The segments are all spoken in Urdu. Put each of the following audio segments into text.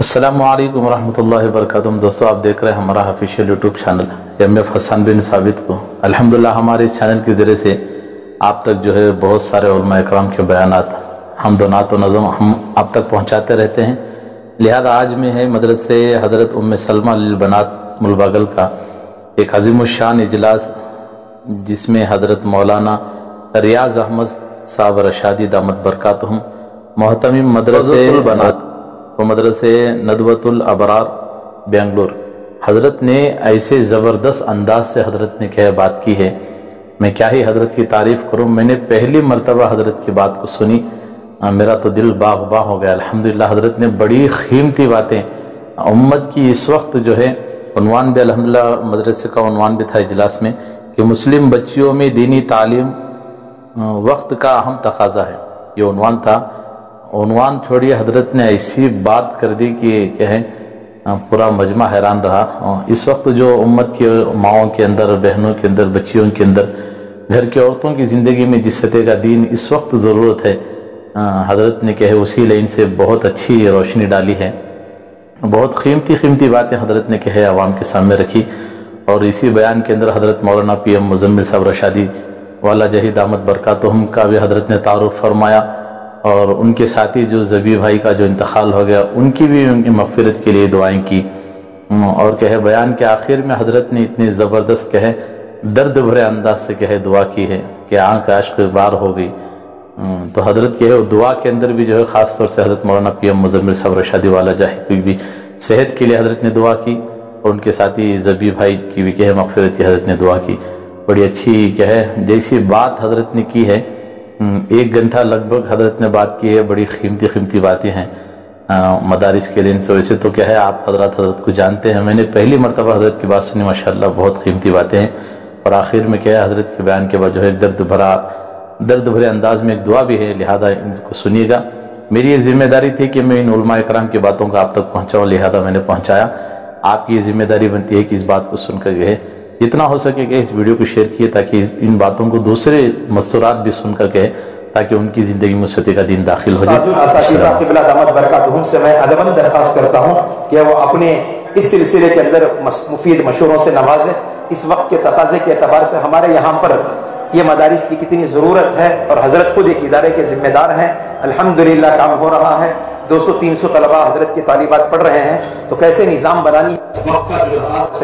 السلام علیکم ورحمۃ اللہ وبرکاتہ۔ دوستو، آپ دیکھ رہے ہیں ہمارا آفیشیل یوٹیوب چینل MF حسن بن ثابت کو۔ الحمدللہ ہمارے اس چینل کے ذریعے سے آپ تک جو ہے بہت سارے علماء اکرام کے بیانات، حمد و نعت و نظم ہم آپ تک پہنچاتے رہتے ہیں۔ لہذا آج میں ہے مدرسے حضرت ام سلمہ للبنات ملباگل کا ایک عظیم الشان اجلاس، جس میں حضرت مولانا ریاض احمد صاحب رشادی دامت برکاتہم محتمم مدرسے البنات و مدرسے ندوۃ الابرار بنگلور حضرت نے ایسے زبردست انداز سے حضرت نے کیا بات کی ہے، میں کیا ہی حضرت کی تعریف کروں۔ میں نے پہلی مرتبہ حضرت کی بات کو سنی، میرا تو دل باغ باغ ہو گیا۔ الحمدللہ حضرت نے بڑی قیمتی باتیں امت کی اس وقت جو ہے، عنوان بھی الحمدللہ مدرسے کا عنوان بھی تھا اجلاس میں کہ مسلم بچیوں میں دینی تعلیم وقت کا اہم تقاضا ہے، یہ عنوان تھا۔ عنوان چھوڑیے، حضرت نے ایسی بات کر دی کہ کیا ہے پورا مجمع حیران رہا۔ اس وقت جو امت کے ماؤں کے اندر، بہنوں کے اندر، بچیوں کے اندر، گھر کی عورتوں کی زندگی میں جس سطح کا دین اس وقت ضرورت ہے، حضرت نے کہے اسی لائن سے بہت اچھی روشنی ڈالی ہے۔ بہت قیمتی باتیں حضرت نے کہے عوام کے سامنے رکھی، اور اسی بیان کے اندر حضرت مولانا PM مزمل صاحب رشادی والا جہی دامت برکاتہم کا بھی حضرت نے تعارف فرمایا، اور ان کے ساتھی جو زبی بھائی کا جو انتقال ہو گیا ان کی بھی ان کی مغفرت کے لیے دعائیں کی، اور کہے بیان کے آخر میں حضرت نے اتنی زبردست کہے درد بھرے انداز سے کہے دعا کی ہے کہ آنکھ عشق بار ہو گئی۔ تو حضرت کہے دعا کے اندر بھی جو ہے خاص طور سے حضرت مولانا PM مزمل صاحب رشادی والا جاہی کی بھی صحت کے لیے حضرت نے دعا کی، اور ان کے ساتھی زبی بھائی کی بھی کہے مغفرت کی حضرت نے دعا کی۔ بڑی اچھی کہے جیسی بات حضرت نے کی ہے، 1 گھنٹہ لگ بھگ حضرت نے بات کی ہے۔ بڑی قیمتی باتیں ہیں مدارس کے لیے، ویسے تو کیا ہے آپ حضرت کو جانتے ہیں، میں نے پہلی مرتبہ حضرت کی بات سنی، ماشاءاللہ بہت قیمتی باتیں ہیں۔ اور آخر میں کیا ہے حضرت کے بیان کے بعد جو ہے درد بھرے انداز میں ایک دعا بھی ہے، لہذا ان کو سنیے گا۔ میری یہ ذمہ داری تھی کہ میں ان علماء اکرام کی باتوں کا آپ تک پہنچاؤں، لہذا میں نے پہنچایا۔ آپ کی یہ ذمہ داری بنتی ہے کہ اس بات کو سن کر جو ہے جتنا ہو سکے کہ اس ویڈیو کو شیئر کیے، تاکہ ان باتوں کو دوسرے مستورات بھی سن کر کہے، تاکہ ان کی زندگی میں سطح کا دین داخل ہو جائے۔ اساتذہ قبلہ دامت برکاتہم سے میں ادباً درخواست کرتا ہوں کہ وہ اپنے اس سلسلے کے اندر مفید مشوروں سے نوازیں۔ اس وقت کے تقاضے کے اعتبار سے ہمارے یہاں پر یہ مدارس کی کتنی ضرورت ہے، اور حضرت خود ایک ادارے کے ذمہ دار ہیں۔ الحمدللہ کام ہو رہا ہے، 200-300 طلباء حضرت کی طالبات پڑھ رہے ہیں، تو کیسے نظام بنانی ہے،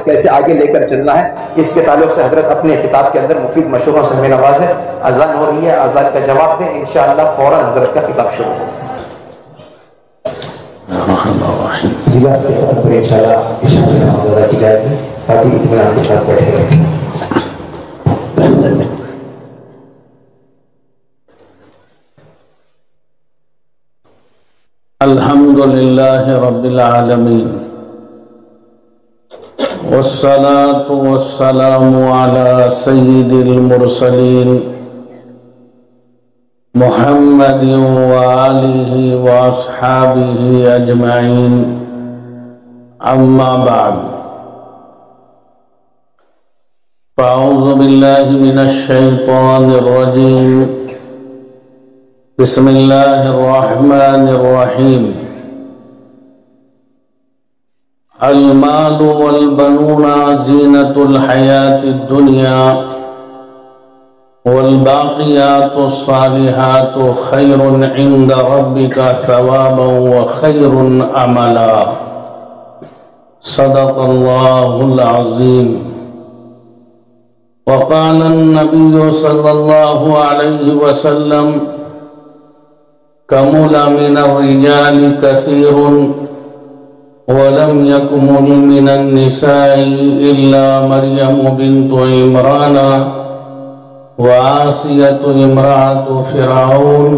کیسے آگے لے کر چلنا ہے، اس کے تعلق سے حضرت اپنے کتاب کے اندر مفید مشوروں سے ہمیں نوازیں۔ اذان ہو رہی ہے، اذان کا جواب دیں، انشاءاللہ فوراً حضرت کا خطاب شروع ہوگا۔ اجلاس کے ختم پر انشاءاللہ عشاء کی نماز ادا کی جائے گی، ساتھی اطمینان کے ساتھ بیٹھے رہیں۔ الحمدللہ رب العالمین، والصلاة والسلام علی سید المرسلین محمد وآلہ واصحابہ اجمعین، اما بعد، فاعوذ باللہ من الشیطان الرجیم، بسم اللہ الرحمن الرحیم۔ المال والبنون زینۃ الحیاة الدنیا والباقیات الصالحات خیر عند ربک ثوابا وخیر عملا، صدق اللہ العظیم۔ وقال النبی صلی اللہ علیہ وسلم، کمل من الرجال کثیر ولم يكمل من النساء إلا مريم بنت عمران وعاصية امرأة فرعون،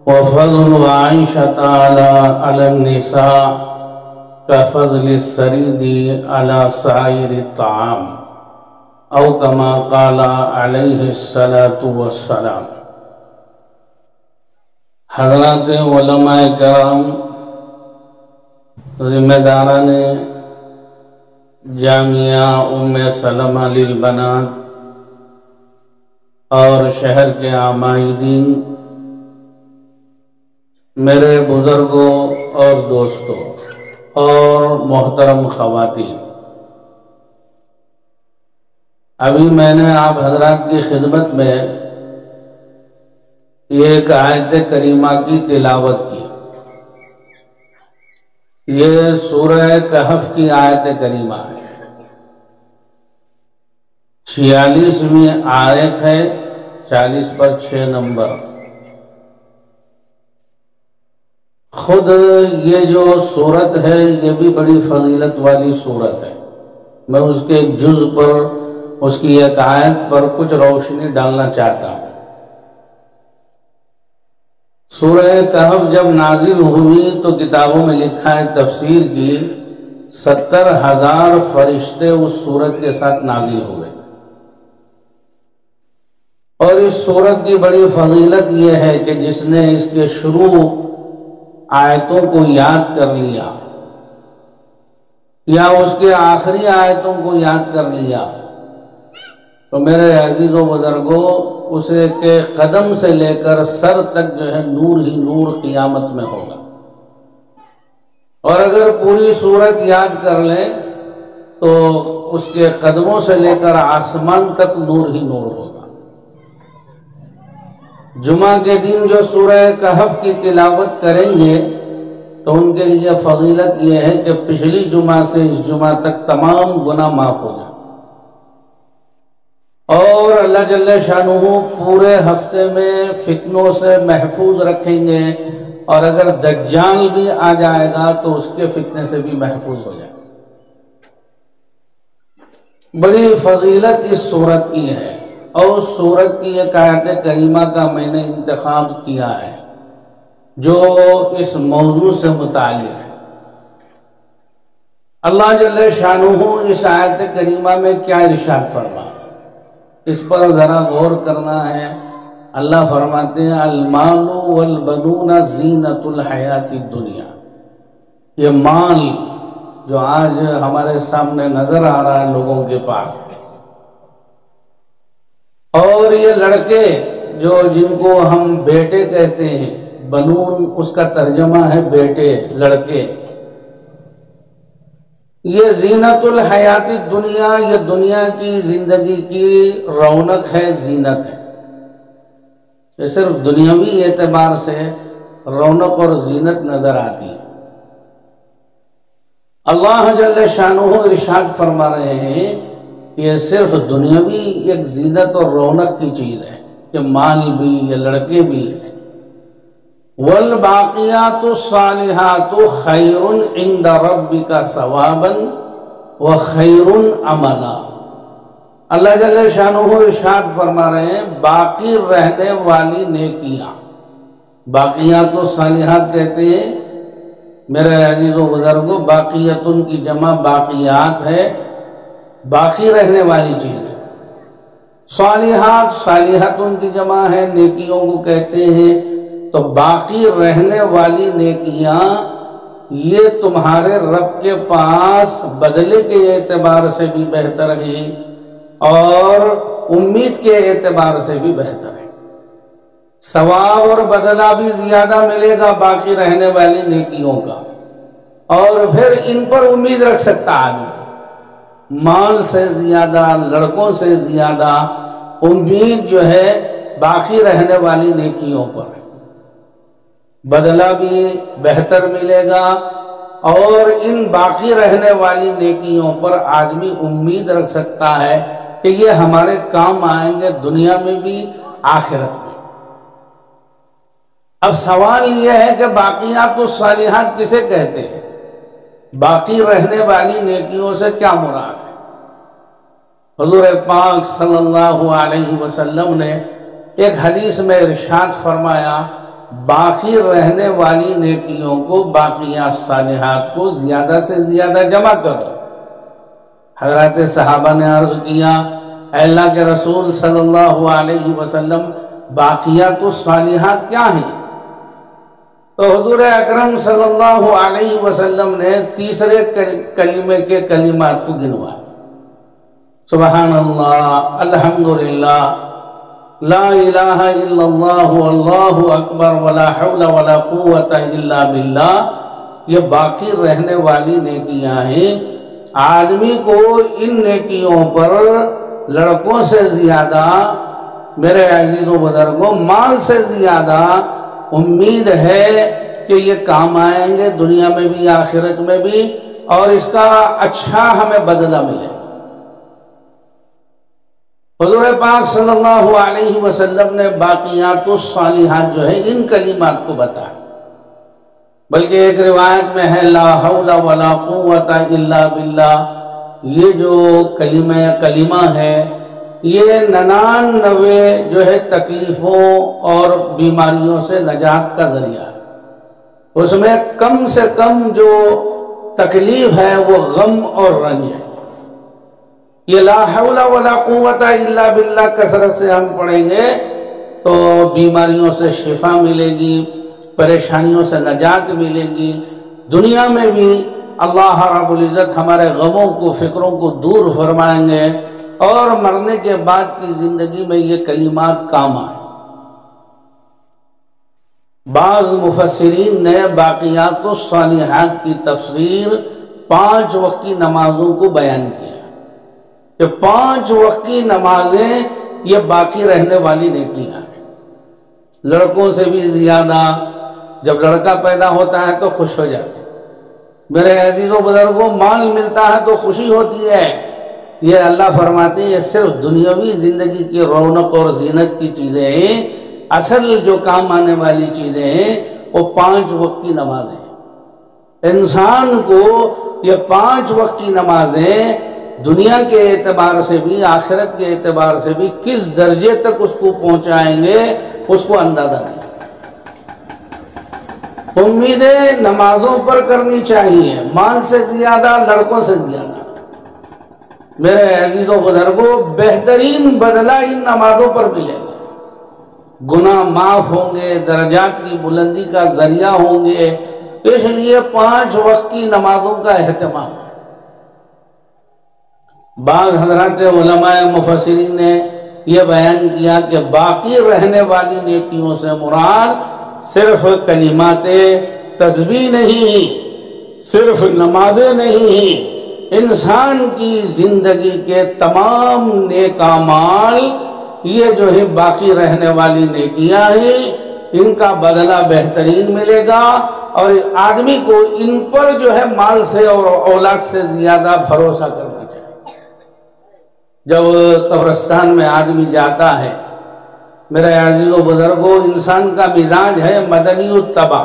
وفضل عائشة على النساء كفضل السريد على سائر الطعام، أو كما قال عليه الصلاة والسلام۔ حضرات علماء کرام، ذمہ داران جامعہ ام سلمہ للبنات اور شہر کے عامائدین، میرے بزرگوں اور دوستوں، اور محترم خواتین، ابھی میں نے آپ حضرات کی خدمت میں یہ ایک آیت کریمہ کی تلاوت کی۔ یہ سورہ کہف کی آیت کریمہ ہے، 46ویں آیت ہے، 40 پر 6 نمبر۔ خود یہ جو سورت ہے یہ بھی بڑی فضیلت والی سورت ہے۔ میں اس کے ایک جز پر، اس کی ایک آیت پر کچھ روشنی ڈالنا چاہتا ہوں۔ سورہ کہف جب نازل ہوئی تو کتابوں میں لکھا ہے تفسیر کی 70,000 فرشتے اس سورت کے ساتھ نازل ہوئے۔ اور اس سورت کی بڑی فضیلت یہ ہے کہ جس نے اس کے شروع آیتوں کو یاد کر لیا یا اس کے آخری آیتوں کو یاد کر لیا تو میرے عزیز و بزرگوں، اسے کے قدم سے لے کر سر تک جو ہے نور ہی نور قیامت میں ہوگا۔ اور اگر پوری سورت یاد کر لے تو اس کے قدموں سے لے کر آسمان تک نور ہی نور ہوگا۔ جمعہ کے دن جو سورہ کہف کی تلاوت کریں گے تو ان کے لیے فضیلت یہ ہے کہ پچھلی جمعہ سے اس جمعہ تک تمام گناہ معاف ہو جائیں، اور اللہ جل شانہ پورے ہفتے میں فتنوں سے محفوظ رکھیں گے، اور اگر دجال بھی آ جائے گا تو اس کے فتنے سے بھی محفوظ ہو جائے۔ بڑی فضیلت اس سورت کی ہے، اور اس سورت کی ایک آیت کریمہ کا میں نے انتخاب کیا ہے جو اس موضوع سے متعلق ہے۔ اللہ جل شانہ اس آیت کریمہ میں کیا ارشاد فرما، اس پر ذرا غور کرنا ہے۔ اللہ فرماتے ہیں المال والبنون زینت الحیات الدنیا۔ یہ مال جو آج ہمارے سامنے نظر آ رہا ہے لوگوں کے پاس، اور یہ لڑکے جو جن کو ہم بیٹے کہتے ہیں، بنون اس کا ترجمہ ہے بیٹے، لڑکے، یہ زینت الحیات الدنیا، یہ دنیا کی زندگی کی رونق ہے، زینت ہے۔ یہ صرف دنیاوی اعتبار سے رونق اور زینت نظر آتی ہے۔ اللہ جل شانہ ارشاد فرما رہے ہیں یہ صرف دنیاوی ایک زینت اور رونق کی چیز ہے، کہ مال بھی، یہ لڑکے بھی ہیں۔ والباقیات الصالحات خیر عند ربک ثوابا وخیر عملا۔ اللہ جل شانہ ارشاد فرما رہے ہیں باقی رہنے والی نیکیاں، باقیات الصالحات کہتے ہیں میرے عزیز و بزرگوں، باقیتن کی جمع باقیات ہے، باقی رہنے والی چیز ہے۔ صالحات، صالحتن کی جمع ہے، نیکیوں کو کہتے ہیں۔ تو باقی رہنے والی نیکیاں یہ تمہارے رب کے پاس بدلے کے اعتبار سے بھی بہتر ہیں اور امید کے اعتبار سے بھی بہتر ہے۔ ثواب اور بدلہ بھی زیادہ ملے گا باقی رہنے والی نیکیوں کا، اور پھر ان پر امید رکھ سکتا آدمی۔ مال سے زیادہ، لڑکوں سے زیادہ امید جو ہے باقی رہنے والی نیکیوں پر ہے، بدلہ بھی بہتر ملے گا، اور ان باقی رہنے والی نیکیوں پر آدمی امید رکھ سکتا ہے کہ یہ ہمارے کام آئیں گے دنیا میں بھی، آخرت میں۔ اب سوال یہ ہے کہ باقیات الصالحات کسے کہتے ہیں؟ باقی رہنے والی نیکیوں سے کیا مراد ہے؟ حضور پاک صلی اللہ علیہ وسلم نے ایک حدیث میں ارشاد فرمایا باقی رہنے والی نیکیوں کو، باقیات صالحات کو زیادہ سے زیادہ جمع کرو۔ حضرات صحابہ نے عرض کیا اے اللہ کے رسول صلی اللہ علیہ وسلم باقیات الصالحات کیا ہیں؟ تو حضور اکرم صلی اللہ علیہ وسلم نے تیسرے کلمے کے کلمات کو گنوایا، سبحان اللہ، الحمدللہ، لا الہ الا اللہ، واللہ اکبر، ولا حول ولا قوت الا باللہ۔ یہ باقی رہنے والی نیکیاں ہیں۔ آدمی کو ان نیکیوں پر لڑکوں سے زیادہ، میرے عزیز و بزرگوں، مال سے زیادہ امید ہے کہ یہ کام آئیں گے دنیا میں بھی آخرت میں بھی، اور اس کا اچھا ہمیں بدلہ ملے گا۔ حضور پاک صلی اللہ علیہ وسلم نے باقیات الصالحات جو ہے ان کلمات کو بتایا، بلکہ ایک روایت میں ہے لا حول ولا قوت الا باللہ۔ یہ جو کلمہ ہے یہ 99 جو ہے تکلیفوں اور بیماریوں سے نجات کا ذریعہ ہے۔ اس میں کم سے کم جو تکلیف ہے وہ غم اور رنج ہے۔ یہ لا حول ولا قوت الا باللہ کثرت سے ہم پڑھیں گے تو بیماریوں سے شفا ملے گی، پریشانیوں سے نجات ملے گی، دنیا میں بھی اللہ رب العزت ہمارے غموں کو، فکروں کو دور فرمائیں گے، اور مرنے کے بعد کی زندگی میں یہ کلمات کام آئیں۔ بعض مفسرین نے باقیات الصالحات کی تفسیر 5 وقت کی نمازوں کو بیان کیا کہ 5 وقت کی نمازیں یہ باقی رہنے والی نیکیاں ہیں۔ لڑکوں سے بھی زیادہ جب لڑکا پیدا ہوتا ہے تو خوش ہو جاتے ہیں۔ میرے عزیز و بزرگوں، مال ملتا ہے تو خوشی ہوتی ہے، یہ اللہ فرماتے ہیں یہ صرف دنیاوی زندگی کی رونق اور زینت کی چیزیں ہیں، اصل جو کام آنے والی چیزیں ہیں وہ 5 وقت کی نمازیں ہیں۔ انسان کو یہ 5 وقت کی نمازیں دنیا کے اعتبار سے بھی، آخرت کے اعتبار سے بھی کس درجے تک اس کو پہنچائیں گے اس کو اندازہ نہیں۔ امیدیں نمازوں پر کرنی چاہیے، مال سے زیادہ، لڑکوں سے زیادہ۔ میرے عزیز و بزرگوں، بہترین بدلہ ان نمازوں پر ملے گا۔ گناہ معاف ہوں گے، درجات کی بلندی کا ذریعہ ہوں گے، اس لیے 5 وقت کی نمازوں کا اہتمام۔ بعض حضرات علماء مفسرین نے یہ بیان کیا کہ باقی رہنے والی نیکیوں سے مراد صرف کلمات تسبیح نہیں، صرف نمازیں نہیں، انسان کی زندگی کے تمام نیک اعمال یہ جو ہے باقی رہنے والی نیکیاں ہیں، ان کا بدلہ بہترین ملے گا، اور آدمی کو ان پر جو ہے مال سے اور اولاد سے زیادہ بھروسہ کرنا چاہیے۔ جب قبرستان میں آدمی جاتا ہے، میرے عزیز و بزرگوں، انسان کا مزاج ہے مدنی الطبع،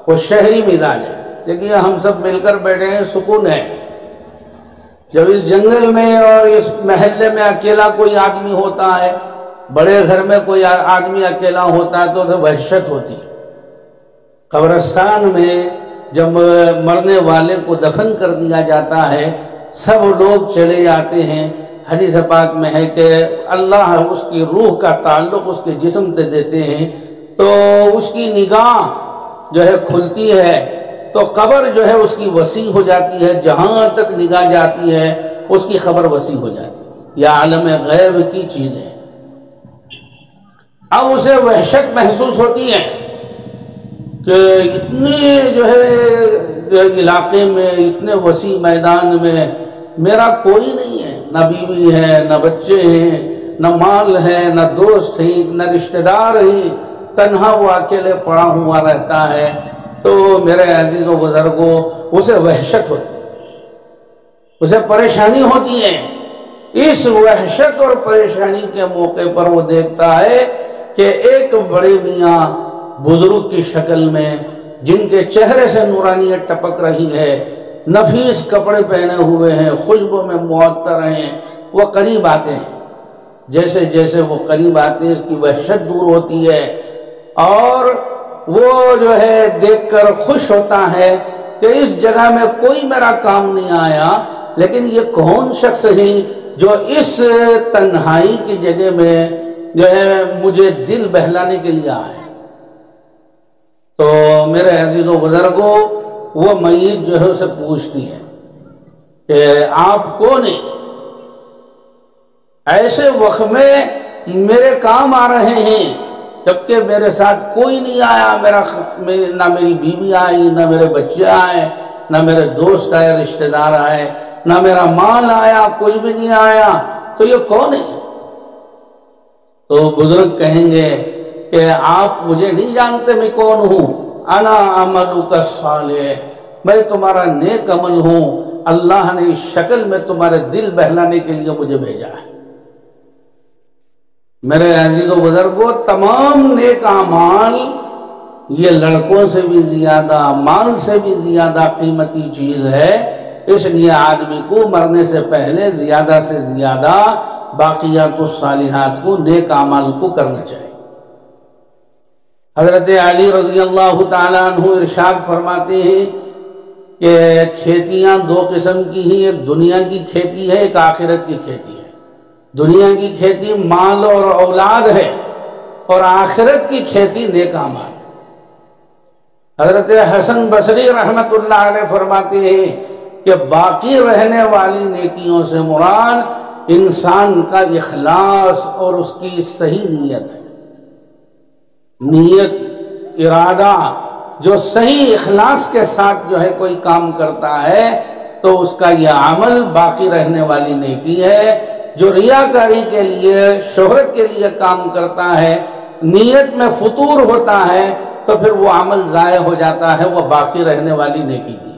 وہ شہری مزاج ہے۔ دیکھیے ہم سب مل کر بیٹھے ہیں، سکون ہے۔ جب اس جنگل میں اور اس محلے میں اکیلا کوئی آدمی ہوتا ہے، بڑے گھر میں کوئی آدمی اکیلا ہوتا ہے تو وحشت ہوتی ہے۔ قبرستان میں جب مرنے والے کو دفن کر دیا جاتا ہے، سب لوگ چلے جاتے ہیں۔ حدیث پاک میں ہے کہ اللہ اس کی روح کا تعلق اس کے جسم سے دیتے ہیں، تو اس کی نگاہ جو ہے کھلتی ہے، تو قبر جو ہے اس کی وسیع ہو جاتی ہے، جہاں تک نگاہ جاتی ہے اس کی خبر وسیع ہو جاتی ہے۔ یہ عالم غیب کی چیز ہے۔ اب اسے وحشت محسوس ہوتی ہے کہ اتنے جو ہے علاقے میں، اتنے وسیع میدان میں میرا کوئی نہیں ہے، نہ بیوی ہے، نہ بچے ہیں، نہ مال ہے، نہ دوست ہیں، نہ رشتہ دار ہیں، تنہا وہ اکیلے پڑا ہوا رہتا ہے۔ تو میرے عزیز و بزرگوں، اسے وحشت ہوتی ہے، اسے پریشانی ہوتی ہے۔ اس وحشت اور پریشانی کے موقع پر وہ دیکھتا ہے کہ ایک بڑے میاں بزرگ کی شکل میں، جن کے چہرے سے نورانیت ٹپک رہی ہے، نفیس کپڑے پہنے ہوئے ہیں، خوشبو میں معطر ہیں، وہ قریب آتے ہیں۔ جیسے جیسے وہ قریب آتے ہیں، اس کی وحشت دور ہوتی ہے، اور وہ جو ہے دیکھ کر خوش ہوتا ہے کہ اس جگہ میں کوئی میرا کام نہیں آیا، لیکن یہ کون شخص ہے جو اس تنہائی کی جگہ میں جو ہے مجھے دل بہلانے کے لیے آئے۔ تو میرے عزیز و بزرگوں، وہ میت جو ہے اسے پوچھتی ہے کہ آپ کون ہیں؟ ایسے وقت میں میرے کام آ رہے ہیں، جبکہ میرے ساتھ کوئی نہیں آیا، نہ میری بیوی آئی، نہ میرے بچے آئے، نہ میرے دوست آئے، رشتہ دار آئے، نہ میرا مال آیا، کوئی بھی نہیں آیا، تو یہ کون ہے؟ تو بزرگ کہیں گے کہ آپ مجھے نہیں جانتے میں کون ہوں، انا عملک الصالح، میں تمہارا نیک عمل ہوں، اللہ نے اس شکل میں تمہارے دل بہلانے کے لیے مجھے بھیجا ہے۔ میرے عزیز و بزرگوں، تمام نیک اعمال یہ لڑکوں سے بھی زیادہ، مال سے بھی زیادہ قیمتی چیز ہے، اس لیے آدمی کو مرنے سے پہلے زیادہ سے زیادہ باقیات الصالحات کو، نیک اعمال کو کرنا چاہیے۔ حضرت علی رضی اللہ تعالیٰ عنہ ارشاد فرماتے ہیں کہ کھیتیاں دو قسم کی ہیں، ایک دنیا کی کھیتی ہے، ایک آخرت کی کھیتی ہے۔ دنیا کی کھیتی مال اور اولاد ہے، اور آخرت کی کھیتی نیک اعمال۔ حضرت حسن بصری رحمت اللہ علیہ فرماتے ہیں کہ باقی رہنے والی نیکیوں سے مراد انسان کا اخلاص اور اس کی صحیح نیت ہے۔ نیت، ارادہ، جو صحیح اخلاص کے ساتھ جو ہے کوئی کام کرتا ہے تو اس کا یہ عمل باقی رہنے والی نیکی ہے۔ جو ریاکاری کے لیے، شہرت کے لیے کام کرتا ہے، نیت میں فطور ہوتا ہے، تو پھر وہ عمل ضائع ہو جاتا ہے، وہ باقی رہنے والی نیکی نہیں۔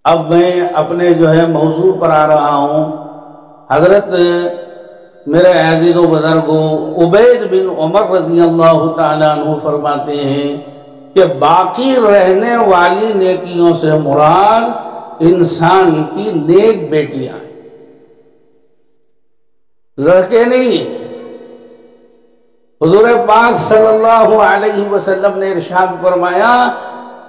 اب میں اپنے جو ہے موضوع پر آ رہا ہوں۔ حضرت میرے عزیز و بزرگوں، عبید بن عمر رضی اللہ تعالیٰ عنہ فرماتے ہیں کہ باقی رہنے والی نیکیوں سے مراد انسان کی نیک بیٹیاں، لڑکے نہیں۔ حضور پاک صلی اللہ علیہ وسلم نے ارشاد فرمایا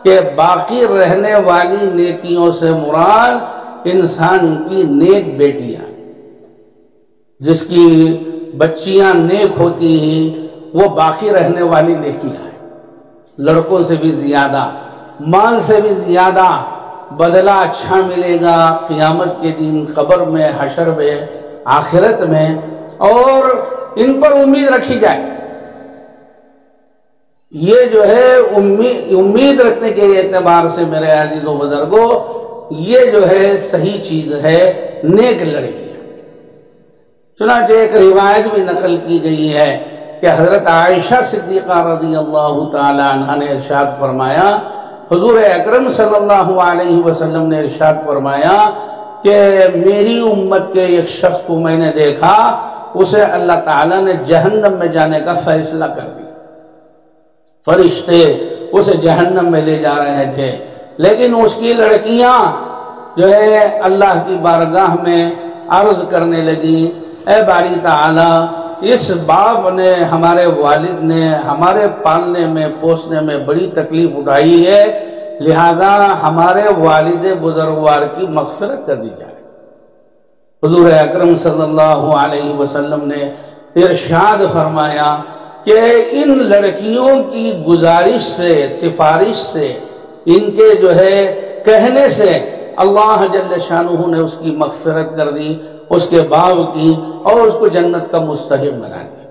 کہ باقی رہنے والی نیکیوں سے مراد انسان کی نیک بیٹیاں، جس کی بچیاں نیک ہوتی ہیں وہ باقی رہنے والی نیکیاں ہیں۔ لڑکوں سے بھی زیادہ، مال سے بھی زیادہ بدلہ اچھا ملے گا قیامت کے دن، قبر میں، حشر میں، آخرت میں، اور ان پر امید رکھی جائے۔ یہ جو ہے امید رکھنے کے اعتبار سے میرے عزیز و بزرگوں، یہ جو ہے صحیح چیز ہے، نیک لڑکیاں۔ چنانچہ ایک روایت بھی نقل کی گئی ہے کہ حضرت عائشہ صدیقہ رضی اللہ تعالی عنہ نے ارشاد فرمایا، حضور اکرم صلی اللہ علیہ وسلم نے ارشاد فرمایا کہ میری امت کے ایک شخص کو میں نے دیکھا، اسے اللہ تعالیٰ نے جہنم میں جانے کا فیصلہ کر دیا۔ فرشتے اسے جہنم میں لے جا رہے تھے، لیکن اس کی لڑکیاں جو ہے اللہ کی بارگاہ میں عرض کرنے لگی، اے باری تعالیٰ، اس باپ نے، ہمارے والد نے ہمارے پالنے میں، پوسنے میں بڑی تکلیف اٹھائی ہے، لہذا ہمارے والد بزرگوار کی مغفرت کر دی جائے۔ حضور اکرم صلی اللہ علیہ وسلم نے ارشاد فرمایا کہ ان لڑکیوں کی گزارش سے، سفارش سے، ان کے جو ہے کہنے سے اللہ جل شانہ نے اس کی مغفرت کر دی، اس کے باب کی، اور اس کو جنت کا مستحق بنا دیا۔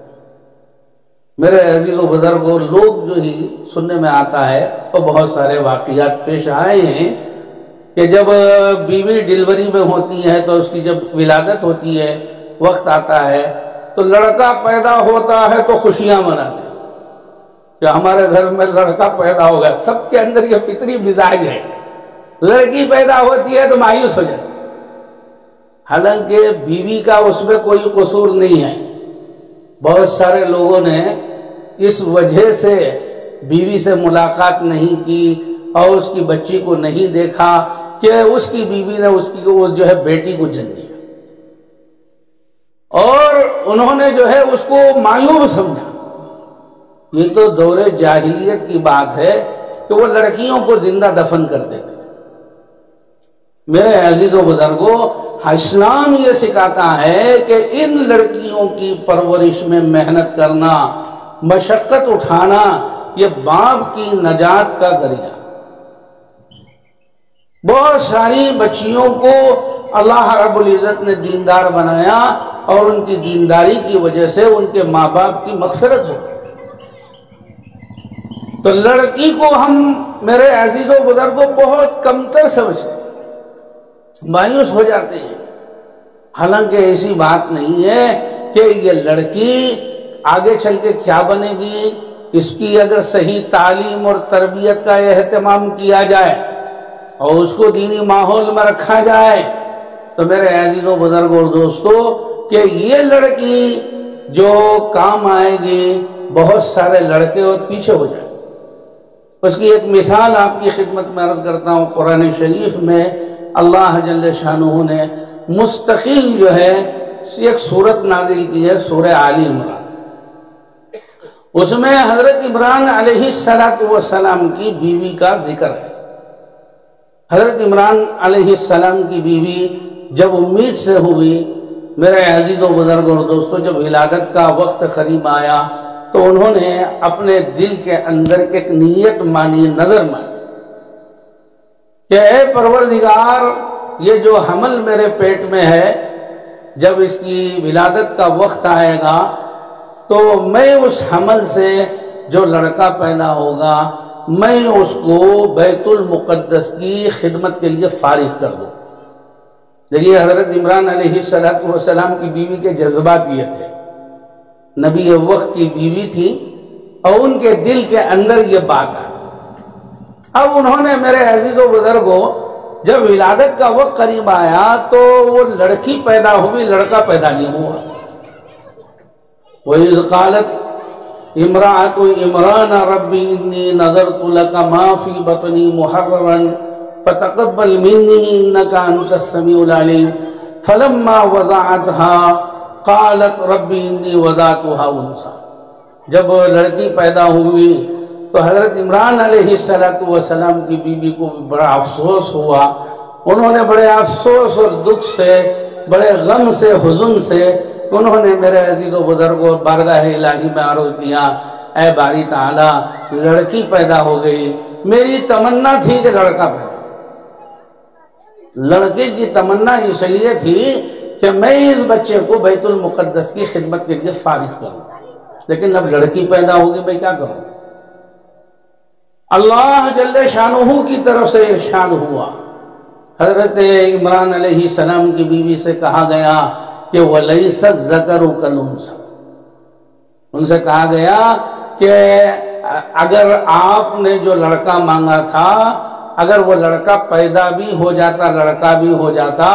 میرے عزیز و بزرگوں، لوگ جو ہی سننے میں آتا ہے وہ بہت سارے واقعات پیش آئے ہیں کہ جب بیوی ڈیلیوری میں ہوتی ہے تو اس کی جب ولادت ہوتی ہے، وقت آتا ہے تو لڑکا پیدا ہوتا ہے تو خوشیاں مناتے ہیں کہ ہمارے گھر میں لڑکا پیدا ہوگا۔ سب کے اندر یہ فطری مزاج ہے۔ لڑکی پیدا ہوتی ہے تو مایوس ہو جاتے، حالانکہ بیوی کا اس میں کوئی قصور نہیں ہے۔ بہت سارے لوگوں نے اس وجہ سے بیوی سے ملاقات نہیں کی اور اس کی بچی کو نہیں دیکھا کہ اس کی بیوی نے اس کی جو ہے بیٹی کو جن دیا، اور انہوں نے جو ہے اس کو معیوب سمجھا۔ یہ تو دور جاہلیت کی بات ہے کہ وہ لڑکیوں کو زندہ دفن کر دیتے۔ میرے عزیز و بزرگوں، اسلام یہ سکھاتا ہے کہ ان لڑکیوں کی پرورش میں محنت کرنا، مشقت اٹھانا، یہ باپ کی نجات کا ذریعہ۔ بہت ساری بچیوں کو اللہ رب العزت نے دیندار بنایا، اور ان کی دینداری کی وجہ سے ان کے ماں باپ کی مغفرت ہو. تو لڑکی کو ہم میرے عزیز و بزرگوں بہت کمتر سمجھتے ہیں، مایوس ہو جاتے ہیں. حالانکہ ایسی بات نہیں ہے کہ یہ لڑکی آگے چل کے کیا بنے گی. اس کی اگر صحیح تعلیم اور تربیت کا اہتمام کیا جائے اور اس کو دینی ماحول میں رکھا جائے تو میرے عزیز و بزرگوں اور دوستو کہ یہ لڑکی جو کام آئے گی بہت سارے لڑکے اور پیچھے ہو جائیں. اس کی ایک مثال آپ کی خدمت میں عرض کرتا ہوں. قرآن شریف میں اللہ جل شانہ نے مستقل جو ہے ایک سورت نازل کی ہے، سورہ آل عمران. اس میں حضرت عمران علیہ السلام کی بیوی کا ذکر ہے. حضرت عمران علیہ السلام کی بیوی جب امید سے ہوئی، میرے عزیز و بزرگ اور دوستو، جب ولادت کا وقت قریب آیا تو انہوں نے اپنے دل کے اندر ایک نیت مانی، نظر مانی کہ اے پروردگار، یہ جو حمل میرے پیٹ میں ہے، جب اس کی ولادت کا وقت آئے گا تو میں اس حمل سے جو لڑکا پیدا ہوگا میں اس کو بیت المقدس کی خدمت کے لیے فارغ کر دوں. دیکھیے حضرت عمران علیہ السلام کی بیوی کے جذبات یہ تھے. نبی وقت کی بیوی تھی اور ان کے دل کے اندر یہ بات آئی. اب انہوں نے میرے عزیز و بزرگوں جب ولادت کا وقت قریب آیا تو وہ لڑکی پیدا ہوئی، لڑکا پیدا نہیں ہوا. وَإِذْ قَالَتْ امرأة عمران ربی انی نظرت لک ما فی بطنی محررا فتقبل منی انک انت السمیع العلیم فلما وضعتها قالت ربی انی وضعتها انثی. جب لڑکی پیدا ہوئی تو حضرت عمران علیہ السلام کی بیوی کو بڑا افسوس ہوا. انہوں نے بڑے افسوس اور دکھ سے، بڑے غم سے، حزن سے انہوں نے میرے عزیز و بزرگوں بارگاہ الہی میں عرض کیا، اے باری تعالیٰ، لڑکی پیدا ہو گئی، میری تمنا تھی کہ لڑکا پیدا ہو. لڑکے کی تمنا اس لیے تھی کہ میں اس بچے کو بیت المقدس کی خدمت کے لیے فارغ کروں، لیکن اب لڑکی پیدا ہوگی، میں کیا کروں. اللہ جل شانہ کی طرف سے ارشاد ہوا، حضرت عمران علیہ السلام کی بیوی سے کہا گیا کہ وَلَيْسَ الذَّكَرُ كَالْأُنثىٰ. ان سے کہا گیا کہ اگر آپ نے جو لڑکا مانگا تھا، اگر وہ لڑکا پیدا بھی ہو جاتا، لڑکا بھی ہو جاتا،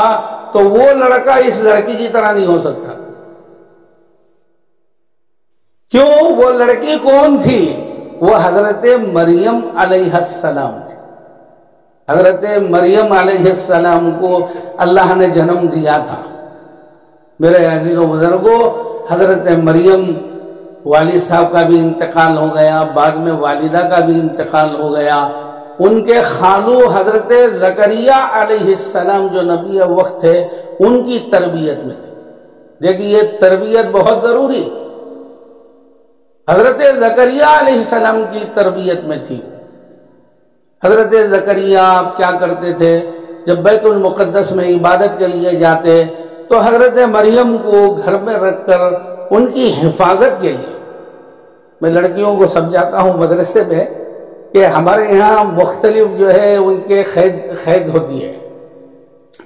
تو وہ لڑکا اس لڑکی کی طرح نہیں ہو سکتا. کیوں؟ وہ لڑکی کون تھی؟ وہ حضرت مریم علیہ السلام تھی. حضرت مریم علیہ السلام کو اللہ نے جنم دیا تھا. میرے عزیز و بزرگوں، حضرت مریم والد صاحب کا بھی انتقال ہو گیا، بعد میں والدہ کا بھی انتقال ہو گیا. ان کے خالو حضرت زکریا علیہ السلام جو نبی وقت تھے، ان کی تربیت میں تھے. دیکھیے یہ تربیت بہت ضروری. حضرت زکریا علیہ السلام کی تربیت میں تھی. حضرت زکریا آپ کیا کرتے تھے؟ جب بیت المقدس میں عبادت کے لیے جاتے تو حضرت مریم کو گھر میں رکھ کر ان کی حفاظت کے لیے، میں لڑکیوں کو سمجھاتا ہوں مدرسے میں کہ ہمارے یہاں مختلف جو ہے ان کے قید ہوتی ہے.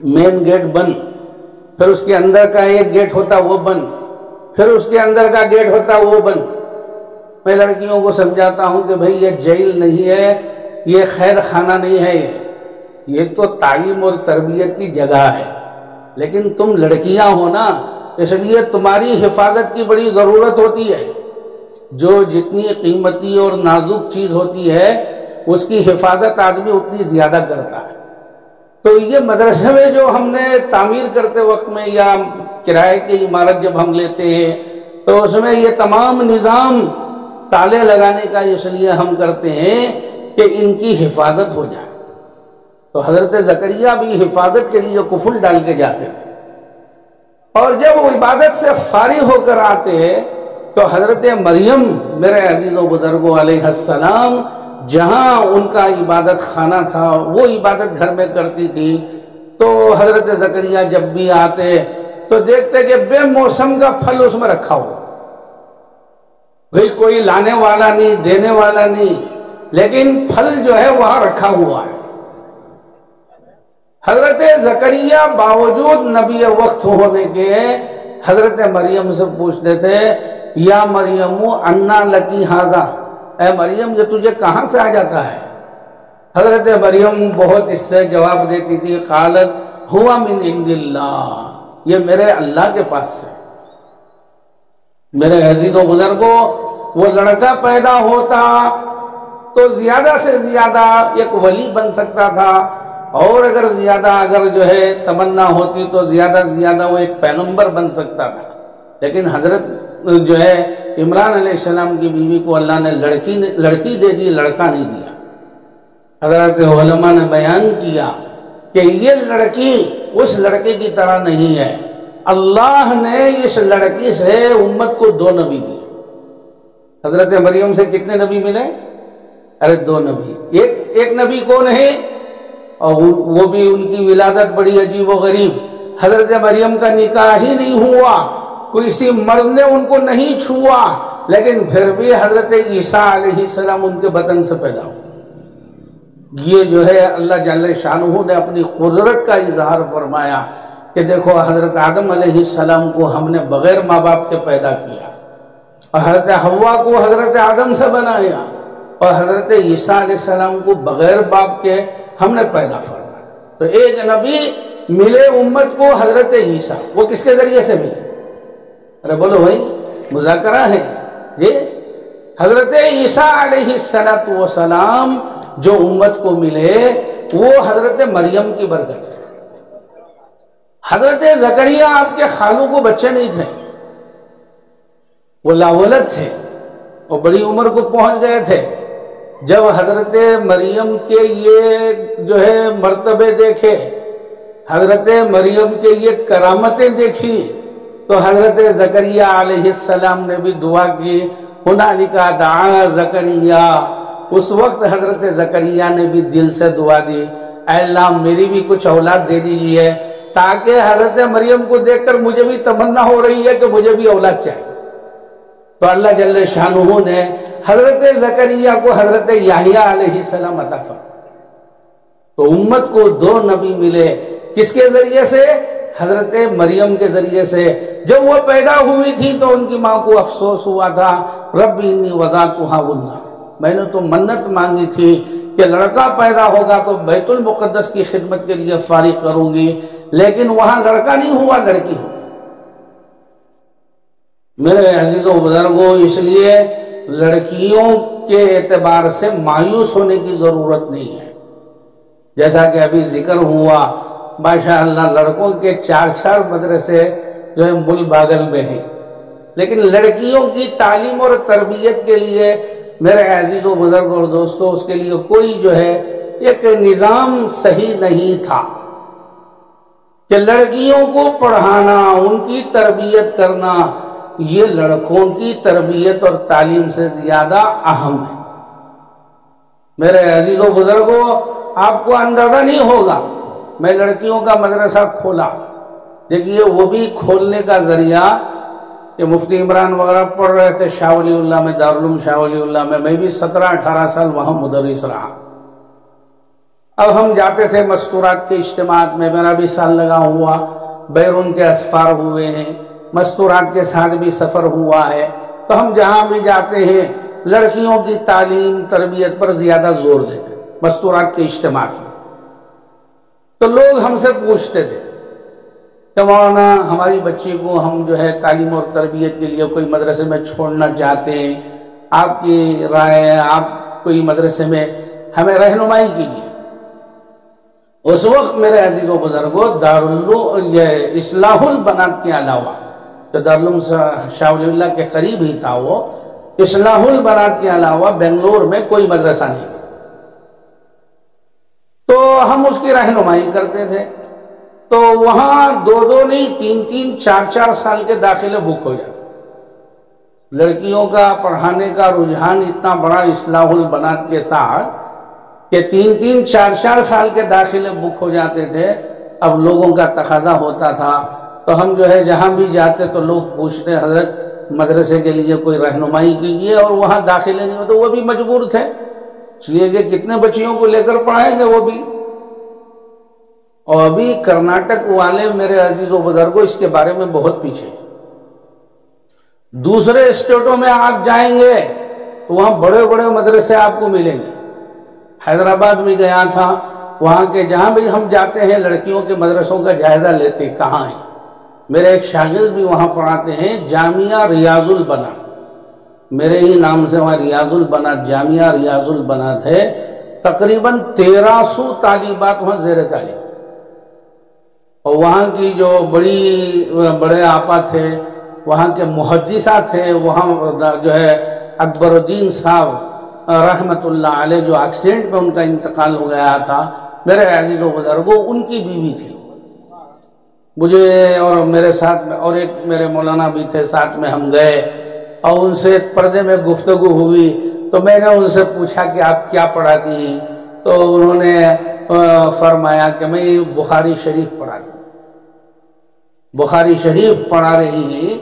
مین گیٹ بند، پھر اس کے اندر کا ایک گیٹ ہوتا وہ بند، پھر اس کے اندر کا گیٹ ہوتا وہ بند. میں لڑکیوں کو سمجھاتا ہوں کہ بھئی یہ جیل نہیں ہے، یہ خیر خانہ نہیں ہے، یہ تو تعلیم اور تربیت کی جگہ ہے. لیکن تم لڑکیاں ہو نا، اس لیے تمہاری حفاظت کی بڑی ضرورت ہوتی ہے. جو جتنی قیمتی اور نازک چیز ہوتی ہے اس کی حفاظت آدمی اتنی زیادہ کرتا ہے. تو یہ مدرسے میں جو ہم نے تعمیر کرتے وقت میں یا کرائے کی عمارت جب ہم لیتے ہیں تو اس میں یہ تمام نظام تالے لگانے کا اس لیے ہم کرتے ہیں کہ ان کی حفاظت ہو جائے. تو حضرت زکریا بھی حفاظت کے لیے کفل ڈال کے جاتے تھے، اور جب وہ عبادت سے فارغ ہو کر آتے تو حضرت مریم میرے عزیز و بزرگوں علیہ السلام جہاں ان کا عبادت خانہ تھا وہ عبادت گھر میں کرتی تھی. تو حضرت زکریا جب بھی آتے تو دیکھتے کہ بے موسم کا پھل اس میں رکھا ہوا، بھئی کوئی لانے والا نہیں، دینے والا نہیں، لیکن پھل جو ہے وہاں رکھا ہوا ہے۔ حضرت زکریا باوجود نبی وقت ہونے کے حضرت مریم سے پوچھتے تھے، یا مریم انا لکی ھذا، اے مریم یہ تجھے کہاں سے آ جاتا ہے؟ حضرت مریم بہت اس سے جواب دیتی تھی، قالت ہوا من عند اللہ، یہ میرے اللہ کے پاس سے۔ میرے عزیز و بزرگوں، وہ لڑکا پیدا ہوتا تو زیادہ سے زیادہ ایک ولی بن سکتا تھا، اور اگر جو ہے تمنا ہوتی تو زیادہ سے زیادہ وہ ایک پیغمبر بن سکتا تھا۔ لیکن حضرت جو ہے عمران علیہ السلام کی بیوی کو اللہ نے لڑکی دے دی، لڑکا نہیں دیا۔ حضرت علماء نے بیان کیا کہ یہ لڑکی اس لڑکے کی طرح نہیں ہے، اللہ نے اس لڑکی سے امت کو 2 نبی دیے۔ حضرت مریم سے کتنے نبی ملے؟ 2 نبی۔ ایک نبی کون ہے؟ اور وہ بھی ان کی ولادت بڑی عجیب و غریب، حضرت مریم کا نکاح ہی نہیں ہوا، کسی مرد نے ان کو نہیں چھوا، لیکن پھر بھی حضرت عیسیٰ علیہ السلام ان کے بطن سے پیدا ہوئے۔ یہ جو ہے اللہ جل شانہ نے اپنی قدرت کا اظہار فرمایا کہ دیکھو حضرت آدم علیہ السلام کو ہم نے بغیر ماں باپ کے پیدا کیا، اور حضرت حوا کو حضرت آدم سے بنایا، اور حضرت عیسیٰ علیہ السلام کو بغیر باپ کے ہم نے پیدا فرمایا۔ تو ایک نبی ملے امت کو حضرت عیسیٰ، وہ کس کے ذریعے سے ملے؟ ارے بولو بھائی، مذاکرہ ہے جی۔ حضرت عیسیٰ علیہ السلام جو امت کو ملے وہ حضرت مریم کی برکت سے۔ حضرت زکریا آپ کے خالوں کو بچے نہیں تھے، وہ لاولد تھے، اور بڑی عمر کو پہنچ گئے تھے۔ جب حضرت مریم کے یہ جو ہے مرتبے دیکھے، حضرت مریم کے یہ کرامتیں دیکھی، تو حضرت زکریا علیہ السلام نے بھی دعا کی، ہنالک دعا زکریا۔ اس وقت حضرت زکریا نے بھی دل سے دعا دی، اے اللہ میری بھی کچھ اولاد دے دیجیے، تاکہ حضرت مریم کو دیکھ کر مجھے بھی تمنا ہو رہی ہے کہ مجھے بھی اولاد چاہیے۔ تو اللہ جل شانہ نے حضرت زکریا کو حضرت یحییٰ علیہ السلام عطا فرمایا۔ تو امت کو 2 نبی ملے، کس کے ذریعے سے؟ حضرت مریم کے ذریعے سے۔ جب وہ پیدا ہوئی تھی تو ان کی ماں کو افسوس ہوا تھا، رب انی وضعتھا انثیٰ، میں نے تو منت مانگی تھی کہ لڑکا پیدا ہوگا تو بیت المقدس کی خدمت کے لیے فارغ کروں گی، لیکن وہاں لڑکا نہیں ہوا، لڑکی ہو۔ میرے عزیزوں بزرگوں، اس لیے لڑکیوں کے اعتبار سے مایوس ہونے کی ضرورت نہیں ہے۔ جیسا کہ ابھی ذکر ہوا، ماشاءاللہ لڑکوں کے 4 مدرسے جو ہے ملک باغل میں ہیں، لیکن لڑکیوں کی تعلیم اور تربیت کے لیے میرے عزیز و بزرگ اور دوستو اس کے لیے کوئی جو ہے ایک نظام صحیح نہیں تھا کہ لڑکیوں کو پڑھانا، ان کی تربیت کرنا یہ لڑکوں کی تربیت اور تعلیم سے زیادہ اہم ہے۔ میرے عزیز و بزرگوں، آپ کو اندازہ نہیں ہوگا، میں لڑکیوں کا مدرسہ کھولا، دیکھیے وہ بھی کھولنے کا ذریعہ کہ مفتی عمران وغیرہ پڑھ رہے تھے شاہ ولی اللہ میں، دارالعلوم شاہ ولی اللہ میں بھی 17-18 سال وہاں مدرس رہا۔ اب ہم جاتے تھے مستورات کے اجتماعات میں، میرا بھی سال لگا ہوا، بیرون کے اسفار ہوئے ہیں، مستورات کے ساتھ بھی سفر ہوا ہے، تو ہم جہاں بھی جاتے ہیں لڑکیوں کی تعلیم تربیت پر زیادہ زور دیتے ہیں مستورات کے اجتماعات میں۔ تو لوگ ہم سے پوچھتے تھے کہ مولانا ہماری بچی کو ہم جو ہے تعلیم اور تربیت کے لیے کوئی مدرسے میں چھوڑنا چاہتے ہیں، آپ کی رائے ہے، آپ کوئی مدرسے میں ہمیں رہنمائی کیجیے۔ اس وقت میرے عزیز و بزرگوں اصلاح البنات کے علاوہ، جو دارالعلوم شاہ ولی اللہ کے قریب ہی تھا، وہ اصلاح البنات کے علاوہ بنگلور میں کوئی مدرسہ نہیں تھا، تو ہم اس کی رہنمائی کرتے تھے۔ تو وہاں 2 نہیں 3 4 سال کے داخلے بک ہو جاتے۔ لڑکیوں کا پڑھانے کا رجحان اتنا بڑا اصلاح البنات کے ساتھ کہ 3 4 سال کے داخلے بک ہو جاتے تھے۔ اب لوگوں کا تقاضا ہوتا تھا تو ہم جو ہے جہاں بھی جاتے تو لوگ پوچھتے حضرت مدرسے کے لیے کوئی رہنمائی کیجیے، اور وہاں داخلے نہیں ہوتے، وہ بھی مجبور تھے، اس لیے کہ کتنے بچیوں کو لے کر پڑھائیں گے وہ بھی۔ اور ابھی کرناٹک والے میرے عزیز و بزرگوں اس کے بارے میں بہت پیچھے۔ دوسرے اسٹیٹوں میں آپ جائیں گے تو وہاں بڑے بڑے مدرسے آپ کو ملیں گے۔ حیدرآباد میں گیا تھا، وہاں کے جہاں بھی ہم جاتے ہیں لڑکیوں کے مدرسوں کا جائزہ لیتے کہاں ہیں۔ میرے ایک شاگرد بھی وہاں پڑھاتے ہیں، جامعہ ریاض البنات، میرے ہی نام سے وہاں ریاض البنات، جامعہ ریاض البنات ہے، تقریباً 1300 طالبات وہاں زیر تعلیم، اور وہاں کی جو بڑے آپا تھے، وہاں کے محدثہ تھے، وہاں جو ہے اکبر الدین صاحب رحمت اللہ علیہ جو ایکسیڈنٹ میں ان کا انتقال ہو گیا تھا، میرے عزیز و بزرگوں ان کی بیوی تھی۔ مجھے اور میرے ساتھ میں اور ایک میرے مولانا بھی تھے، ساتھ میں ہم گئے اور ان سے پردے میں گفتگو ہوئی، تو میں نے ان سے پوچھا کہ آپ کیا پڑھاتی ہیں؟ تو انہوں نے فرمایا کہ میں بخاری شریف پڑھاتی ہوں۔ بخاری شریف پڑھا رہی ہیں۔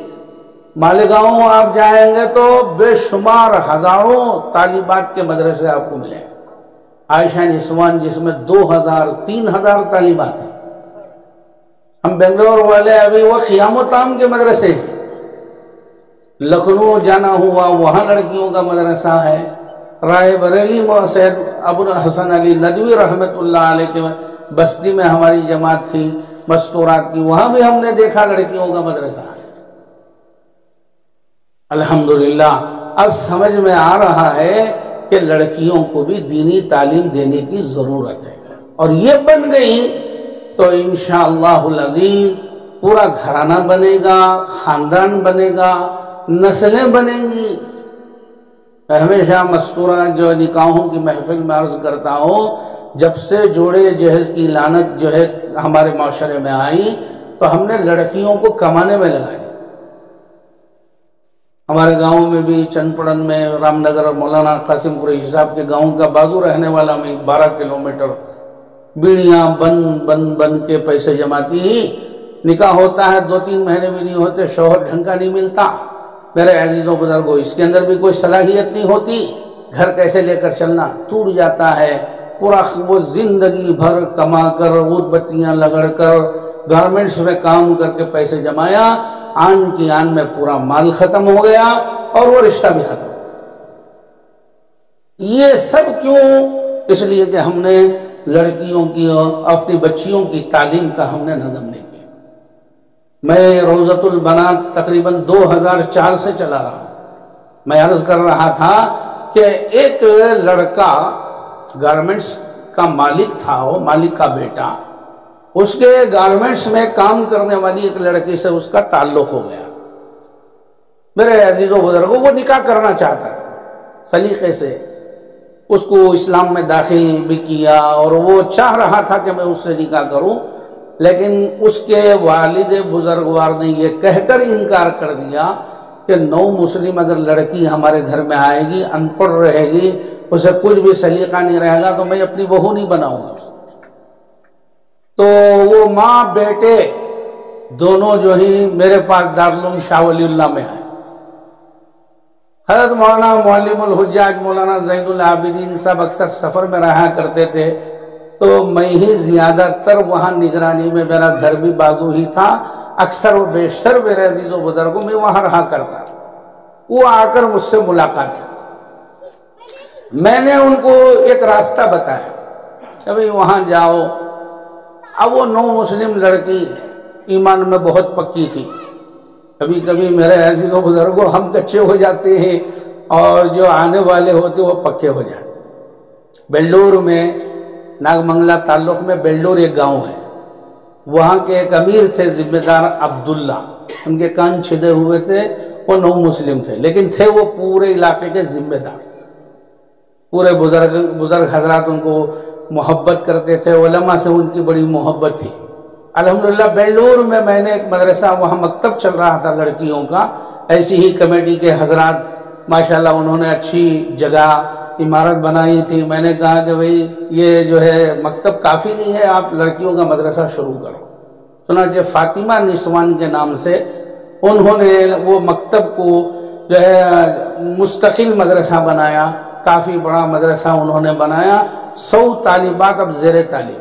مالیگاؤں آپ جائیں گے تو بے شمار ہزاروں طالبات کے مدرسے آپ کو ملیں، عائشہ نسوان جس میں 2000-3000 طالبات ہیں۔ ہم بنگلور والے ابھی وہ قیام و تام کے مدرسے ہیں، لکھنؤ جانا ہوا وہاں لڑکیوں کا مدرسہ ہے، رائے بریلی سید ابو الحسن علی ندوی رحمت اللہ علیہ کے بستی میں ہماری جماعت تھی مستورات کی، وہاں بھی ہم نے دیکھا لڑکیوں کا مدرسہ ہے۔ الحمدللہ اب سمجھ میں آ رہا ہے کہ لڑکیوں کو بھی دینی تعلیم دینے کی ضرورت ہے، اور یہ بن گئی تو انشاءاللہ العزیز پورا گھرانہ بنے گا، خاندان بنے گا، نسلیں بنیں گی۔ میں ہمیشہ مستورہ جو نکاحوں کی محفل میں عرض کرتا ہوں، جب سے جوڑے جہیز کی لعنت جو ہے ہمارے معاشرے میں آئی تو ہم نے لڑکیوں کو کمانے میں لگائی۔ ہمارے گاؤں میں بھی چند پڑن میں رام نگر مولانا قاسم قریشی صاحب کے گاؤں کا بازو رہنے والا میں 12 کلومیٹر بیڑیاں بن کے پیسے جماتی ہی، نکاح ہوتا ہے 2-3 مہینے بھی نہیں ہوتے، شوہر ڈھنگ کا نہیں ملتا۔ میرے عزیزوں بزرگوں اس کے اندر بھی کوئی صلاحیت نہیں ہوتی، گھر کیسے لے کر چلنا، ٹوٹ جاتا ہے پورا۔ وہ زندگی بھر کما کر اود بتیاں لگڑ کر گارمنٹس میں کام کر کے پیسے جمایا، آن کی آن میں پورا مال ختم ہو گیا اور وہ رشتہ بھی ختم۔ یہ سب کیوں؟ اس لیے کہ ہم نے لڑکیوں کی اپنی بچیوں کی تعلیم کا ہم نے نظم نہیں کیا۔ میں روضۃ البنات تقریباً 2004 سے چلا رہا ہوں۔ میں عرض کر رہا تھا کہ ایک لڑکا گارمنٹس کا مالک تھا، وہ مالک کا بیٹا، اس کے گارمنٹس میں کام کرنے والی ایک لڑکی سے اس کا تعلق ہو گیا۔ میرے عزیز و بزرگوں وہ نکاح کرنا چاہتا تھا سلیقے سے، اس کو اسلام میں داخل بھی کیا اور وہ چاہ رہا تھا کہ میں اس سے نکاح کروں، لیکن اس کے والد بزرگوار نے یہ کہہ کر انکار کر دیا کہ نو مسلم اگر لڑکی ہمارے گھر میں آئے گی، ان پڑھ رہے گی، اسے کچھ بھی سلیقہ نہیں رہے گا تو میں اپنی بہو نہیں بناؤں گا۔ تو وہ ماں بیٹے دونوں جو ہی میرے پاس دارالعلوم شاہ ولی اللہ میں آئے۔ حضرت مولانا معلم الحجاج مولانا زین العابدین صاحب اکثر سفر میں رہا کرتے تھے، تو میں ہی زیادہ تر وہاں نگرانی میں، میرا گھر بھی بازو ہی تھا، اکثر و بیشتر میرے عزیز و بزرگوں میں وہاں رہا کرتا تھا۔ وہ آ کر مجھ سے ملاقات کی، میں نے ان کو ایک راستہ بتایا کہ بھئی وہاں جاؤ۔ اب وہ نو مسلم لڑکی ایمان میں بہت پکی تھی، کبھی کبھی میرے عزیز و بزرگوں ہم کچے ہو جاتے ہیں اور جو آنے والے ہوتے وہ پکے ہو جاتے۔ بیلور میں ناگ منگلہ تعلق میں بیلور ایک گاؤں ہے، وہاں کے ایک امیر تھے ذمہ دار عبداللہ، ان کے کان چھدے ہوئے تھے، وہ نو مسلم تھے لیکن تھے وہ پورے علاقے کے ذمہ دار، پورے بزرگ حضرات ان کو محبت کرتے تھے، علماء سے ان کی بڑی محبت تھی۔ الحمدللہ بیلور میں نے ایک مدرسہ، وہاں مکتب چل رہا تھا لڑکیوں کا، ایسی ہی کمیٹی کے حضرات ماشاءاللہ انہوں نے اچھی جگہ عمارت بنائی تھی۔ میں نے کہا کہ بھئی یہ جو ہے مکتب کافی نہیں ہے، آپ لڑکیوں کا مدرسہ شروع کرو۔ چنانچہ فاطمہ نسوان کے نام سے انہوں نے وہ مکتب کو جو ہے مستقل مدرسہ بنایا، کافی بڑا مدرسہ انہوں نے بنایا، 100 طالبات اب زیر تعلیم۔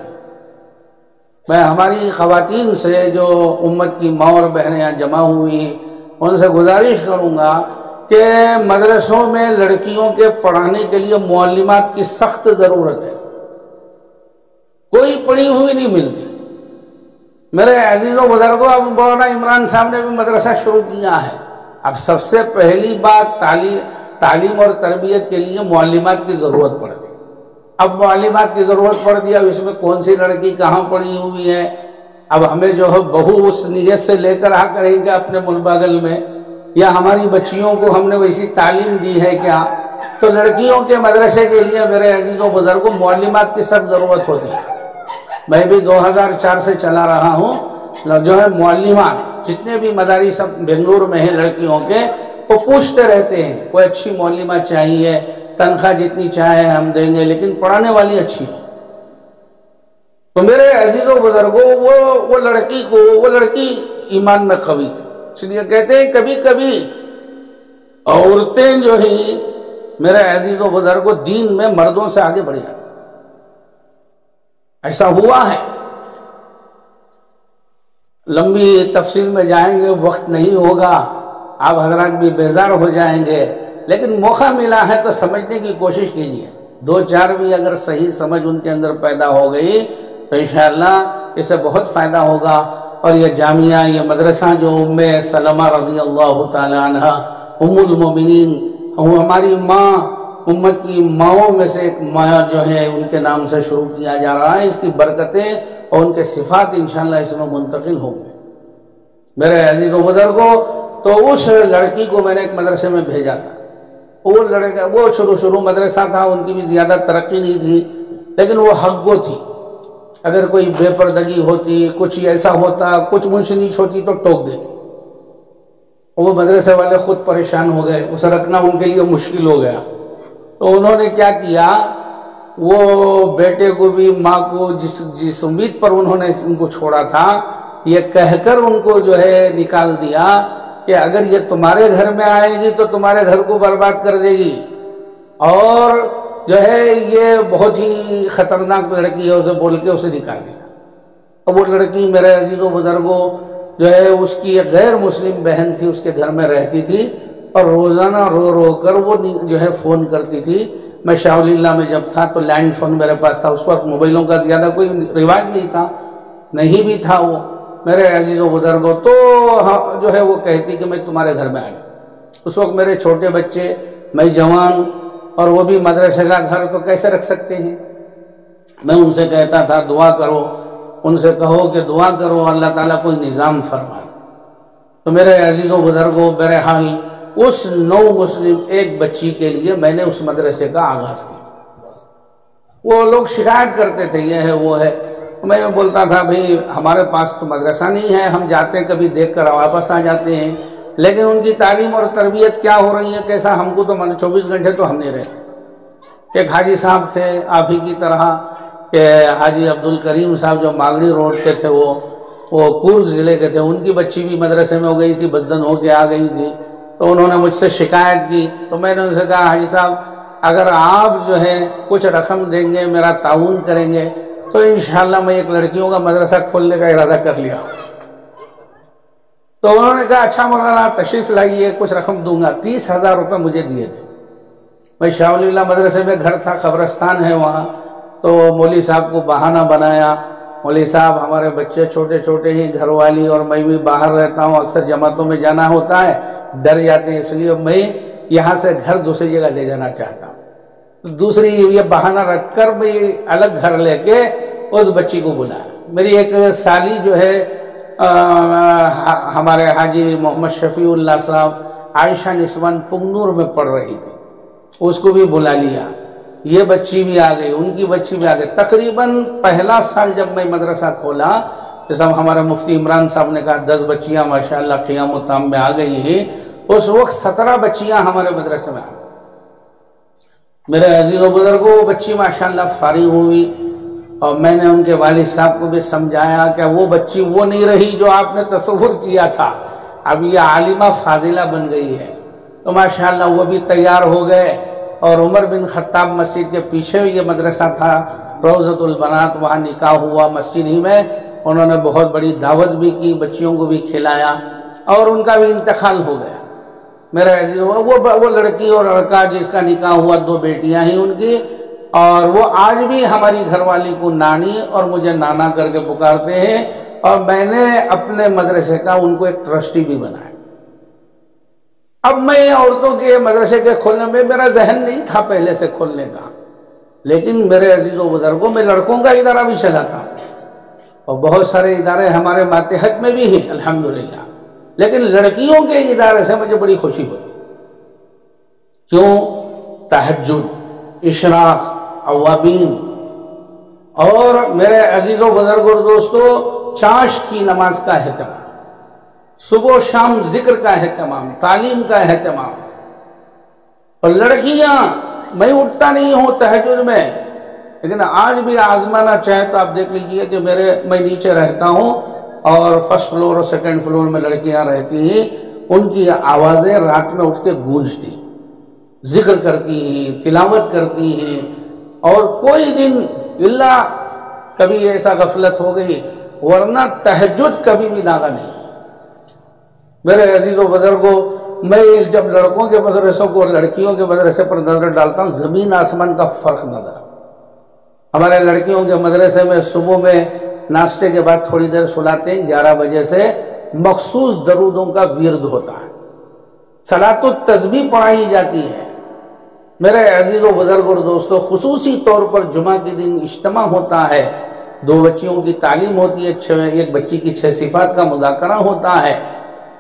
میں ہماری خواتین سے جو امت کی ماں اور بہنیں یہاں جمع ہوئی ہیں ان سے گزارش کروں گا کہ مدرسوں میں لڑکیوں کے پڑھانے کے لیے معلمات کی سخت ضرورت ہے، کوئی پڑھی ہوئی نہیں ملتی۔ میرے عزیزوں بزرگوں، اب مولانا عمران صاحب نے بھی مدرسہ شروع کیا ہے۔ اب سب سے پہلی بات تعلیم اور تربیت کے لیے معلمات کی ضرورت پڑ گئی۔ اب معلمات کی ضرورت پڑ گئی، اب اس میں کون سی لڑکی کہاں پڑھی ہوئی ہے؟ اب ہمیں جو ہے بہو اس نیت سے لے کر کریں گے اپنے ملبگل میں، یا ہماری بچیوں کو ہم نے ویسی تعلیم دی ہے کیا؟ تو لڑکیوں کے مدرسے کے لیے میرے عزیزوں بزرگوں معلمات کی سخت ضرورت ہوتی ہے۔ میں بھی 2004 سے چلا رہا ہوں، جو ہے معلمات جتنے بھی مدارس بنگلور میں ہیں لڑکیوں کے، وہ پوچھتے رہتے ہیں کوئی اچھی معلمہ چاہیے، تنخواہ جتنی چاہے ہم دیں گے لیکن پڑھانے والی اچھی ہو۔ تو میرے عزیزوں بزرگوں، وہ لڑکی ایمان میں قوی تھی، اس لیے کہتے ہیں کبھی کبھی عورتیں جو ہیں میرے عزیزوں بزرگوں دین میں مردوں سے آگے بڑھ جاتی، ایسا ہوا ہے۔ لمبی تفصیل میں جائیں گے، وقت نہیں ہوگا، آپ حضرات بھی بیزار ہو جائیں گے، لیکن موقع ملا ہے تو سمجھنے کی کوشش کیجیے۔ 2-4 بھی اگر صحیح سمجھ ان کے اندر پیدا ہو گئی تو انشاءاللہ اس سے بہت فائدہ ہوگا۔ اور یہ جامعہ، یہ مدرسہ جو ام سلمہ رضی اللہ تعالی عنہ ام المومنین، ہماری ماں، امت کی ماؤں میں سے ایک ماں جو ہے ان کے نام سے شروع کیا جا رہا ہے، اس کی برکتیں اور ان کے صفات انشاءاللہ اس میں منتقل ہوں گے۔ میرے عزیزوں بزرگوں، تو اس لڑکی کو میں نے ایک مدرسے میں بھیجا تھا۔ وہ شروع مدرسہ تھا، ان کی بھی زیادہ ترقی نہیں تھی، لیکن وہ حق گو تھی۔ اگر کوئی بے پردگی ہوتی، کچھ ایسا ہوتا، کچھ منشنیچ ہوتی تو ٹوک دیتی۔ وہ مدرسے والے خود پریشان ہو گئے، اسے رکھنا ان کے لیے مشکل ہو گیا۔ تو انہوں نے کیا کیا، وہ بیٹے کو بھی ماں کو جس امید پر انہوں نے ان کو چھوڑا تھا، یہ کہہ کر ان کو جو ہے نکال دیا کہ اگر یہ تمہارے گھر میں آئے گی تو تمہارے گھر کو برباد کر دے گی، اور جو ہے یہ بہت ہی خطرناک لڑکی ہے، اسے بول کے اسے نکال دیا۔ اب وہ لڑکی میرے عزیزوں بزرگوں جو ہے اس کی ایک غیر مسلم بہن تھی، اس کے گھر میں رہتی تھی، اور روزانہ رو رو کر وہ جو ہے فون کرتی تھی۔ میں شاہ ولی اللہ میں جب تھا تو لینڈ فون میرے پاس تھا، اس وقت موبائلوں کا زیادہ کوئی رواج نہیں تھا، نہیں بھی تھا وہ میرے عزیزوں بزرگوں۔ تو جو ہے وہ کہتی کہ میں تمہارے گھر میں آئی۔ اس وقت میرے چھوٹے بچے، میں جوان، اور وہ بھی مدرسے کا گھر، تو کیسے رکھ سکتے ہیں؟ میں ان سے کہتا تھا دعا کرو، ان سے کہو کہ دعا کرو اللہ تعالیٰ کوئی نظام فرمائے۔ تو میرے عزیزوں بزرگوں، بہرحال اس 9 مسلم ایک بچی کے لیے میں نے اس مدرسے کا آغاز کیا۔ وہ لوگ شکایت کرتے تھے یہ ہے وہ ہے، میں بولتا تھا بھئی ہمارے پاس تو مدرسہ نہیں ہے، ہم جاتے ہیں کبھی دیکھ کر واپس آ جاتے ہیں، لیکن ان کی تعلیم اور تربیت کیا ہو رہی ہے کیسا، ہم کو تو 24 گھنٹے تو ہم نہیں رہتے۔ ایک حاجی صاحب تھے آپ ہی کی طرح، کہ حاجی عبدالکریم صاحب جو ماگڑی روڈ کے تھے، وہ کورگ ضلع کے تھے، ان کی بچی بھی مدرسے میں ہو گئی تھی، بدزن ہو کے آ گئی تھی۔ تو انہوں نے مجھ سے شکایت کی، تو میں نے ان سے کہا حاجی صاحب اگر آپ جو ہے کچھ رقم دیں گے، میرا تعاون کریں گے، تو انشاءاللہ میں ایک لڑکیوں کا مدرسہ کھولنے کا ارادہ کر لیا۔ تو انہوں نے کہا اچھا مولانا تشریف لائیے، کچھ رقم دوں گا۔ 30,000 روپے مجھے دیے تھے۔ میں شاہ ولی اللہ مدرسے میں گھر تھا، قبرستان ہے وہاں، تو مولوی صاحب کو بہانہ بنایا، مولوی صاحب ہمارے بچے چھوٹے چھوٹے ہیں، گھر والی اور میں بھی باہر رہتا ہوں، اکثر جماعتوں میں جانا ہوتا ہے، ڈر جاتے ہیں، اس لیے میں یہاں سے گھر دوسری جگہ لے جانا چاہتا ہوں۔ دوسری یہ بہانہ رکھ کر میں الگ گھر لے کے اس بچی کو بلایا۔ میری ایک سالی جو ہے ہمارے حاجی محمد شفیع اللہ صاحب عائشہ نسوان پنگنور میں پڑھ رہی تھی، اس کو بھی بلا لیا، یہ بچی بھی آ گئی، ان کی بچی بھی آ گئی۔ تقریباً پہلا سال جب میں مدرسہ کھولا، جیسا ہمارے مفتی عمران صاحب نے کہا 10 بچیاں ماشاءاللہ قیام و تام میں آ گئی ہیں، اس وقت 17 بچیاں ہمارے مدرسے میں آ گئی۔ میرے عزیز و بزرگوں، وہ بچی ماشاءاللہ فارغ ہوئی، اور میں نے ان کے والد صاحب کو بھی سمجھایا کہ وہ بچی وہ نہیں رہی جو آپ نے تصور کیا تھا، اب یہ عالمہ فاضلہ بن گئی ہے۔ تو ماشاءاللہ وہ بھی تیار ہو گئے، اور عمر بن خطاب مسجد کے پیچھے یہ مدرسہ تھا روضۃ البنات، وہاں نکاح ہوا مسجد ہی میں، انہوں نے بہت بڑی دعوت بھی کی، بچیوں کو بھی کھلایا، اور ان کا بھی انتقال ہو گیا۔ میرا عزیز وہ لڑکی اور لڑکا جس کا نکاح ہوا، 2 بیٹیاں ہیں ان کی، اور وہ آج بھی ہماری گھر والی کو نانی اور مجھے نانا کر کے پکارتے ہیں، اور میں نے اپنے مدرسے کا ان کو ایک ٹرسٹی بھی بنایا۔ اب میں عورتوں کے مدرسے کے کھولنے میں میرا ذہن نہیں تھا پہلے سے کھولنے کا، لیکن میرے عزیز و بزرگوں میں لڑکوں کا ادارہ بھی چلاتا ہوں، اور بہت سارے ادارے ہمارے ماتحت میں بھی ہیں الحمدللہ، لیکن لڑکیوں کے ادارے سے مجھے بڑی خوشی ہوتی۔ کیوں؟ تہجد، اشراق، اوابین، اور میرے عزیز و بزرگ اور دوستو چاش کی نماز کا اہتمام، صبح و شام ذکر کا اہتمام، تعلیم کا اہتمام۔ اور لڑکیاں، میں اٹھتا نہیں ہوں تہجد میں، لیکن آج بھی آزمانا چاہے تو آپ دیکھ لیجئے کہ میں نیچے رہتا ہوں، اور فرسٹ فلور اور سیکنڈ فلور میں لڑکیاں رہتی ہیں، ان کی آوازیں رات میں اٹھ کے گونجتی، ذکر کرتی ہیں، تلاوت کرتی ہیں، اور کوئی دن اللہ کبھی ایسا غفلت ہو گئی، ورنہ تہجد کبھی بھی ناغا نہیں۔ میرے عزیز و بزرگوں، میں جب لڑکوں کے مدرسوں کو اور لڑکیوں کے مدرسے پر نظر ڈالتا ہوں، زمین آسمان کا فرق نظر۔ ہمارے لڑکیوں کے مدرسے میں صبح میں ناشتے کے بعد تھوڑی دیر سلاتے ہیں، 11 بجے سے مخصوص درودوں کا ورد ہوتا ہے، صلاۃ التسبیح پڑھائی جاتی ہے۔ میرے عزیز و بزرگ اور دوستو، خصوصی طور پر جمعہ کے دن اجتماع ہوتا ہے، 2 بچیوں کی تعلیم ہوتی ہے، ایک بچی کی 6 صفات کا مذاکرہ ہوتا ہے،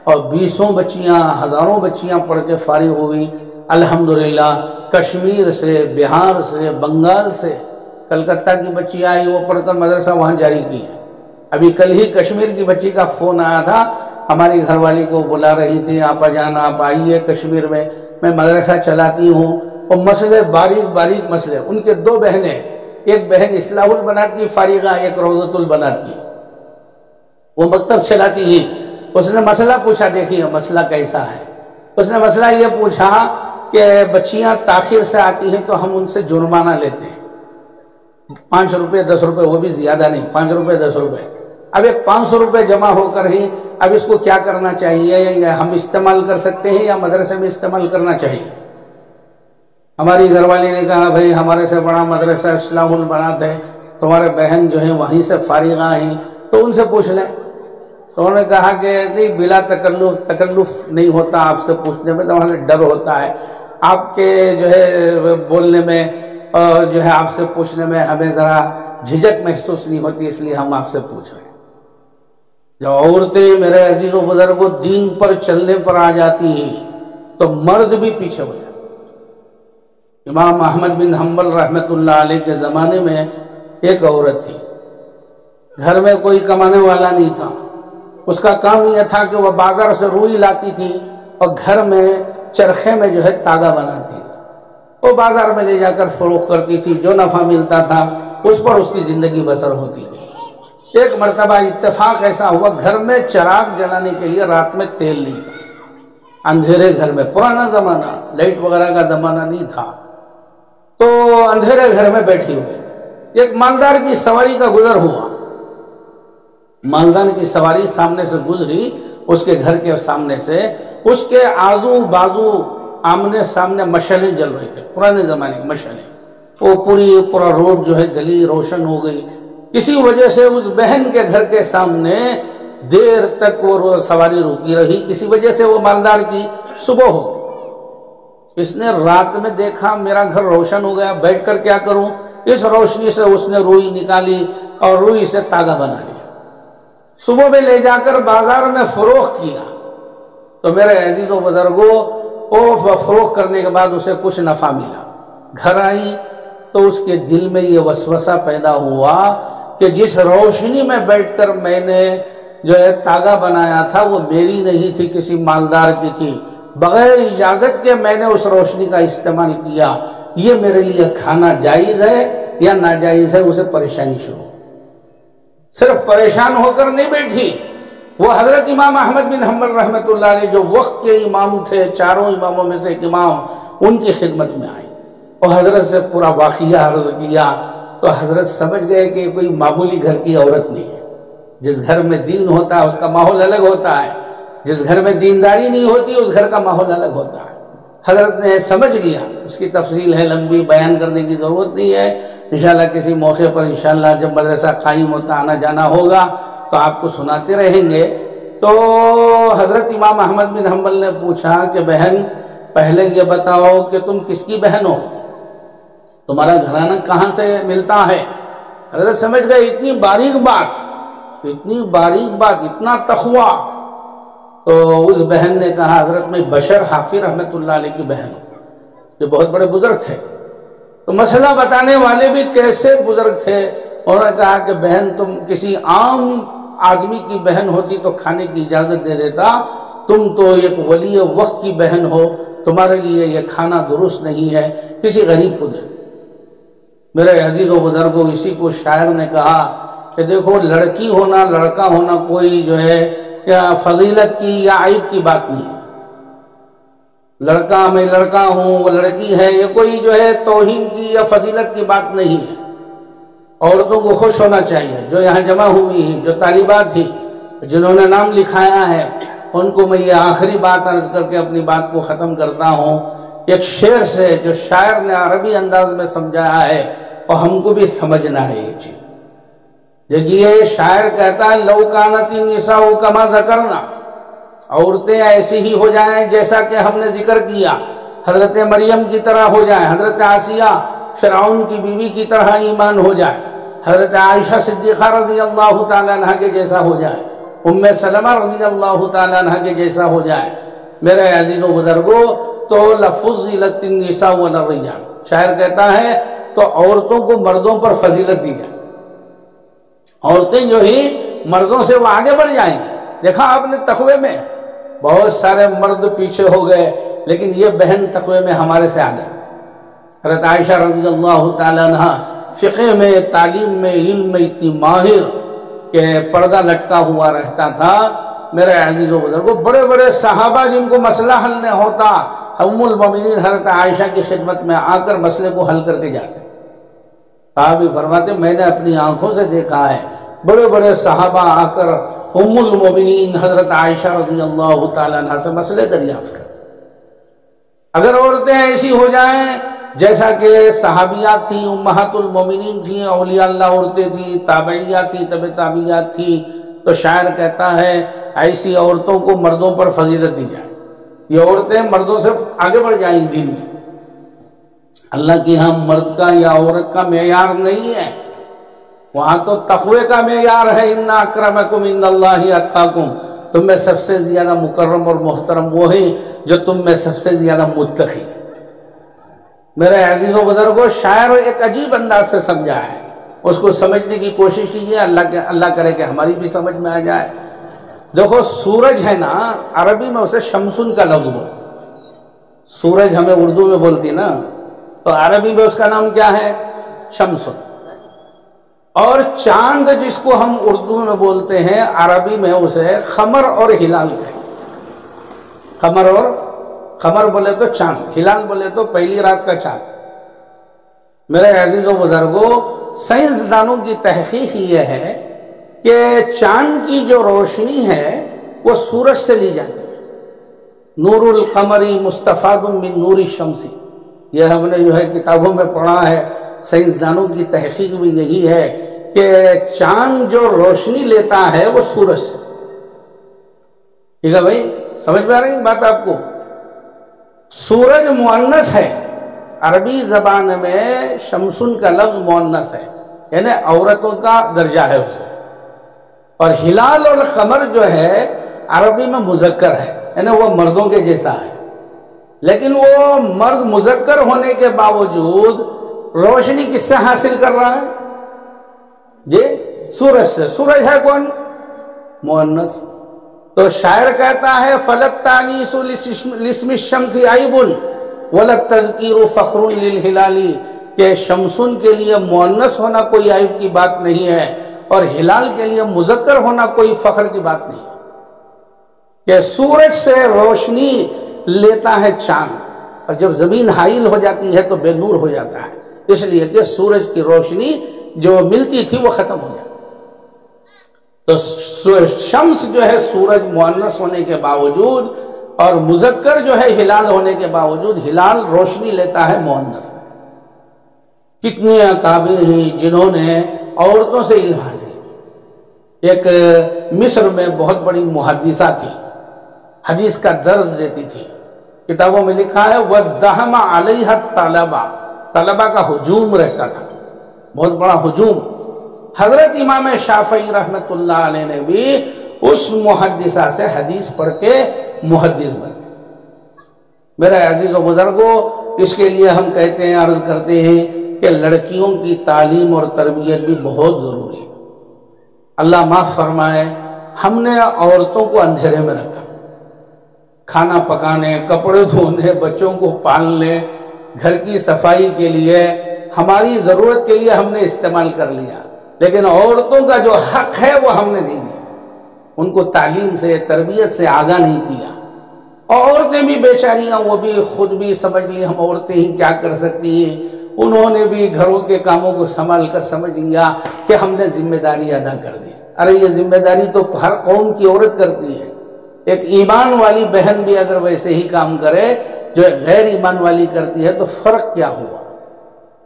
اور 20 بچیاں، ہزاروں بچیاں پڑھ کے فارغ ہوئی الحمدللہ۔ کشمیر سے، بہار سے، بنگال سے، کلکتہ کی بچی آئی، وہ پڑھ کر مدرسہ وہاں جاری کی ہے۔ ابھی کل ہی کشمیر کی بچی کا فون آیا تھا، ہماری گھر والی کو بلا رہی تھی، آپا جان آپ آئیے کشمیر میں مدرسہ چلاتی ہوں، اور مسئلے باریک باریک مسئلے۔ ان کے 2 بہنیں، ایک بہن اصلاح البنات کی فارغہ، ایک روضۃ البنات کی، وہ مکتب چلاتی ہی۔ اس نے مسئلہ پوچھا، دیکھیے مسئلہ کیسا ہے۔ اس نے مسئلہ یہ پوچھا کہ بچیاں تاخیر سے آتی ہیں تو ہم ان سے جرمانہ لیتے ہیں، 5 روپے 10 روپے، وہ بھی زیادہ نہیں، 5 روپے 10 روپے۔ اب ایک 500 روپے جمع ہو کر ہی اب اس کو کیا کرنا چاہیے، یا ہم استعمال کر سکتے ہیں یا مدرسے میں استعمال کرنا چاہیے؟ ہماری گھر والی نے کہا بھائی ہمارے سے بڑا مدرسہ اصلاح البنات ہے، تمہارے بہن جو ہیں وہیں سے فارغہ ہیں تو ان سے پوچھ لیں۔ تو انہوں نے کہا کہ نہیں، بلا تکلف نہیں ہوتا آپ سے پوچھنے میں، ہمارے ڈر ہوتا ہے آپ کے جو ہے بولنے میں، اور جو ہے آپ سے پوچھنے میں ہمیں ذرا جھجک محسوس نہیں ہوتی، اس لیے ہم آپ سے پوچھ رہے ہیں۔ جب عورتیں میرے عزیز و بزرگوں دین پر چلنے پر آ جاتی ہیں تو مرد بھی پیچھے ہو جاتے۔ امام احمد بن حنبل رحمت اللہ علیہ کے زمانے میں ایک عورت تھی، گھر میں کوئی کمانے والا نہیں تھا، اس کا کام یہ تھا کہ وہ بازار سے روئی لاتی تھی اور گھر میں چرخے میں جو ہے تاگا بناتی تھی، وہ بازار میں لے جا کر فروخت کرتی تھی، جو نفع ملتا تھا اس پر اس کی زندگی بسر ہوتی تھی۔ ایک مرتبہ اتفاق ایسا ہوا، گھر میں چراغ جلانے کے لیے رات میں تیل نہیں تھا، اندھیرے گھر میں، پرانا زمانہ، لائٹ وغیرہ کا زمانہ نہیں تھا، تو اندھیرے گھر میں بیٹھی ہوئی ایک مالدار کی سواری کا گزر ہوا، مالدار کی سواری سامنے سے گزری، اس کے گھر کے سامنے سے، اس کے آزو بازو آمنے سامنے مشعلیں جل رہی تھے، پرانے زمانے کی مشعلیں، وہ پورا روڈ جو ہے گلی روشن ہو گئی۔ کسی وجہ سے اس بہن کے گھر کے سامنے دیر تک وہ سواری رکی رہی، کسی وجہ سے وہ مالدار کی صبح ہو گئی۔ اس نے رات میں دیکھا میرا گھر روشن ہو گیا، بیٹھ کر کیا کروں، اس روشنی سے اس نے روئی نکالی اور روئی سے تاگا بنا لیا، صبح میں لے جا کر بازار میں فروخت کیا۔ تو میرے عزیز و بزرگوں، وہ فروخت کرنے کے بعد اسے کچھ نفع ملا، گھر آئی تو اس کے دل میں یہ وسوسہ پیدا ہوا کہ جس روشنی میں بیٹھ کر میں نے جو ہے تاگا بنایا تھا وہ میری نہیں تھی، کسی مالدار کی تھی، بغیر اجازت کے میں نے اس روشنی کا استعمال کیا، یہ میرے لیے کھانا جائز ہے یا ناجائز ہے اسے پریشانی شروع. صرف پریشان ہو کر نہیں بیٹھی، وہ حضرت امام احمد بن حنبل رحمۃ اللہ علیہ جو وقت کے امام تھے، چاروں اماموں میں سے ایک امام، ان کی خدمت میں آئی اور حضرت سے پورا واقعہ عرض کیا. تو حضرت سمجھ گئے کہ کوئی معمولی گھر کی عورت نہیں ہے. جس گھر میں دین ہوتا ہے اس کا ماحول الگ ہوتا ہے، جس گھر میں دینداری نہیں ہوتی اس گھر کا ماحول الگ ہوتا ہے. حضرت نے سمجھ لیا. اس کی تفصیل ہے لمبی، بیان کرنے کی ضرورت نہیں ہے. انشاءاللہ کسی موقع پر انشاءاللہ جب مدرسہ قائم ہوتا آنا جانا ہوگا تو آپ کو سناتے رہیں گے. تو حضرت امام احمد بن حنبل نے پوچھا کہ بہن پہلے یہ بتاؤ کہ تم کس کی بہن ہو، تمہارا گھرانہ کہاں سے ملتا ہے. حضرت سمجھ گئے اتنی باریک بات، اتنی باریک بات، اتنا تقویٰ. تو اس بہن نے کہا حضرت میں بشر حافظ رحمۃ اللہ علیہ کی بہن ہوں. یہ بہت بڑے بزرگ تھے. تو مسئلہ بتانے والے بھی کیسے بزرگ تھے. انہوں نے کہا کہ بہن تم کسی عام آدمی کی بہن ہوتی تو کھانے کی اجازت دے دیتا، تم تو ایک ولی وقت کی بہن ہو، تمہارے لیے یہ کھانا درست نہیں ہے، کسی غریب کو دے. میرے عزیز و بزرگوں، اسی کو شاعر نے کہا کہ دیکھو لڑکی ہونا لڑکا ہونا کوئی جو ہے یا فضیلت کی یا عیب کی بات نہیں ہے. لڑکا میں لڑکا ہوں، وہ لڑکی ہے، یہ کوئی جو ہے توہین کی یا فضیلت کی بات نہیں ہے. عورتوں کو خوش ہونا چاہیے. جو یہاں جمع ہوئی ہیں، جو طالبات ہیں، جنہوں نے نام لکھایا ہے، ان کو میں یہ آخری بات عرض کر کے اپنی بات کو ختم کرتا ہوں. ایک شعر سے جو شاعر نے عربی انداز میں سمجھایا ہے اور ہم کو بھی سمجھنا ہے یہ چیز. دیکھیے شاعر کہتا ہے لو کانت النساء کما ذکرنا، عورتیں ایسی ہی ہو جائیں جیسا کہ ہم نے ذکر کیا، حضرت مریم کی طرح ہو جائیں، حضرت آسیہ فرعون کی بیوی کی طرح ایمان ہو جائے، حضرت عائشہ صدیقہ رضی اللہ تعالیٰ عنہ کے جیسا ہو جائے، ام سلمہ رضی اللہ تعالیٰ عنہ کے جیسا ہو جائے. میرے عزیز و بزرگوں، تو لفضلت النساء علی الرجال، شاعر کہتا ہے تو عورتوں کو مردوں پر فضیلت دی جائے. عورتیں جو ہی مردوں سے وہ آگے بڑھ جائیں گی. دیکھا آپ نے تقوی میں بہت سارے مرد پیچھے ہو گئے، لیکن یہ بہن تقوی میں ہمارے سے آگے. حضرت عائشہ رضی اللہ تعالیٰ عنہ فقہ میں، تعلیم میں، علم میں اتنی ماہر کہ پردہ لٹکا ہوا رہتا تھا. میرے عزیز و بزرگوں، بڑے بڑے صحابہ جن کو مسئلہ حل نہ ہوتا، ام المومنین حضرت عائشہ کی خدمت میں آ کر مسئلے کو حل کر کے جاتے. صحابی فرماتے میں نے اپنی آنکھوں سے دیکھا ہے بڑے بڑے صحابہ آ کر ام المومنین حضرت عائشہ رضی اللہ تعالیٰ عنہ سے مسئلے دریافت کرتے. اگر عورتیں ایسی ہو جائیں جیسا کہ صحابیات تھیں، امہات المومنین تھیں، اولیاء اللہ عورتیں تھیں، تابعیات تھیں، تبع تابعیات تھیں، تو شاعر کہتا ہے ایسی عورتوں کو مردوں پر فضیلت دی جائے. یہ عورتیں مردوں سے آگے بڑھ جائیں دین میں. اللہ کی ہم مرد کا یا عورت کا معیار نہیں ہے، وہاں تو تقوی کا معیار ہے. ان اکرمکم عند اللہ اتقاکم، تم میں سب سے زیادہ مکرم اور محترم وہ ہیں جو تم میں سب سے زیادہ متقی. میرے عزیز و بزرگوں، شاعر ایک عجیب انداز سے سمجھا ہے، اس کو سمجھنے کی کوشش کیجیے. اللہ کرے کہ ہماری بھی سمجھ میں آ جائے. دیکھو سورج ہے نا، عربی میں اسے شمسن کا لفظ بولتے. سورج ہمیں اردو میں بولتی نا، تو عربی میں اس کا نام کیا ہے؟ شمسن. اور چاند جس کو ہم اردو میں بولتے ہیں، عربی میں اسے قمر اور ہلال کہتے ہیں. قمر بولے تو چاند، ہلال بولے تو پہلی رات کا چاند. میرے عزیز و بزرگوں، سائنسدانوں کی تحقیق یہ ہے کہ چاند کی جو روشنی ہے وہ سورج سے لی جاتی ہے. نور القمر مستفاد من نور الشمس، یہ ہم نے جو ہے کتابوں میں پڑھا ہے. سائنسدانوں کی تحقیق بھی یہی ہے کہ چاند جو روشنی لیتا ہے وہ سورج سے. ٹھیک ہے بھائی، سمجھ میں آ رہی بات آپ کو؟ سورج مؤنث ہے، عربی زبان میں شمسن کا لفظ مؤنث ہے، یعنی عورتوں کا درجہ ہے اسے. اور ہلال اور قمر جو ہے عربی میں مذکر ہے، یعنی وہ مردوں کے جیسا ہے. لیکن وہ مرد مذکر ہونے کے باوجود روشنی کس سے حاصل کر رہا ہے؟ جی سورج سے. سورج ہے کون؟ مؤنث. تو شاعر کہتا ہے فلت تانیس لاسم الشمس عیب ولت تذکیر فخر للہلال، کہ شمسن کے لیے مؤنث ہونا کوئی عیب کی بات نہیں ہے اور ہلال کے لیے مذکر ہونا کوئی فخر کی بات نہیں ہے، کہ سورج سے روشنی لیتا ہے چاند، اور جب زمین حائل ہو جاتی ہے تو بے نور ہو جاتا ہے، اس لیے کہ سورج کی روشنی جو ملتی تھی وہ ختم ہو جاتی۔ تو شمس جو ہے سورج مؤنث ہونے کے باوجود اور مذکر جو ہے ہلال ہونے کے باوجود ہلال روشنی لیتا ہے مؤنث۔ کتنے اکابر ہیں جنہوں نے عورتوں سے علم حاصل کیا۔ ایک مصر میں بہت بڑی محدثہ تھی، حدیث کا درس دیتی تھی، کتابوں میں لکھا ہے وَازْدَحَمَ عَلَيْهَا الطَّلَبَةُ، طلبہ کا ہجوم رہتا تھا، بہت بڑا ہجوم۔ حضرت امام شافعی رحمت اللہ علیہ نے بھی اس محدثہ سے حدیث پڑھ کے محدث بنے۔ میرے عزیز و بزرگوں، اس کے لیے ہم کہتے ہیں، عرض کرتے ہیں کہ لڑکیوں کی تعلیم اور تربیت بھی بہت ضروری ہے۔ اللہ معاف فرمائے، ہم نے عورتوں کو اندھیرے میں رکھا، کھانا پکانے، کپڑے دھونے، بچوں کو پالنے، گھر کی صفائی کے لیے، ہماری ضرورت کے لیے ہم نے استعمال کر لیا، لیکن عورتوں کا جو حق ہے وہ ہم نے نہیں دیا، ان کو تعلیم سے تربیت سے آگاہ نہیں کیا۔ عورتیں بھی بیچاریاں، وہ بھی خود بھی سمجھ لی ہم عورتیں ہی کیا کر سکتی ہیں، انہوں نے بھی گھروں کے کاموں کو سنبھال کر سمجھ لیا کہ ہم نے ذمہ داری ادا کر دی۔ ارے یہ ذمہ داری تو ہر قوم کی عورت کرتی ہے، ایک ایمان والی بہن بھی اگر ویسے ہی کام کرے جو غیر ایمان والی کرتی ہے تو فرق کیا ہوا؟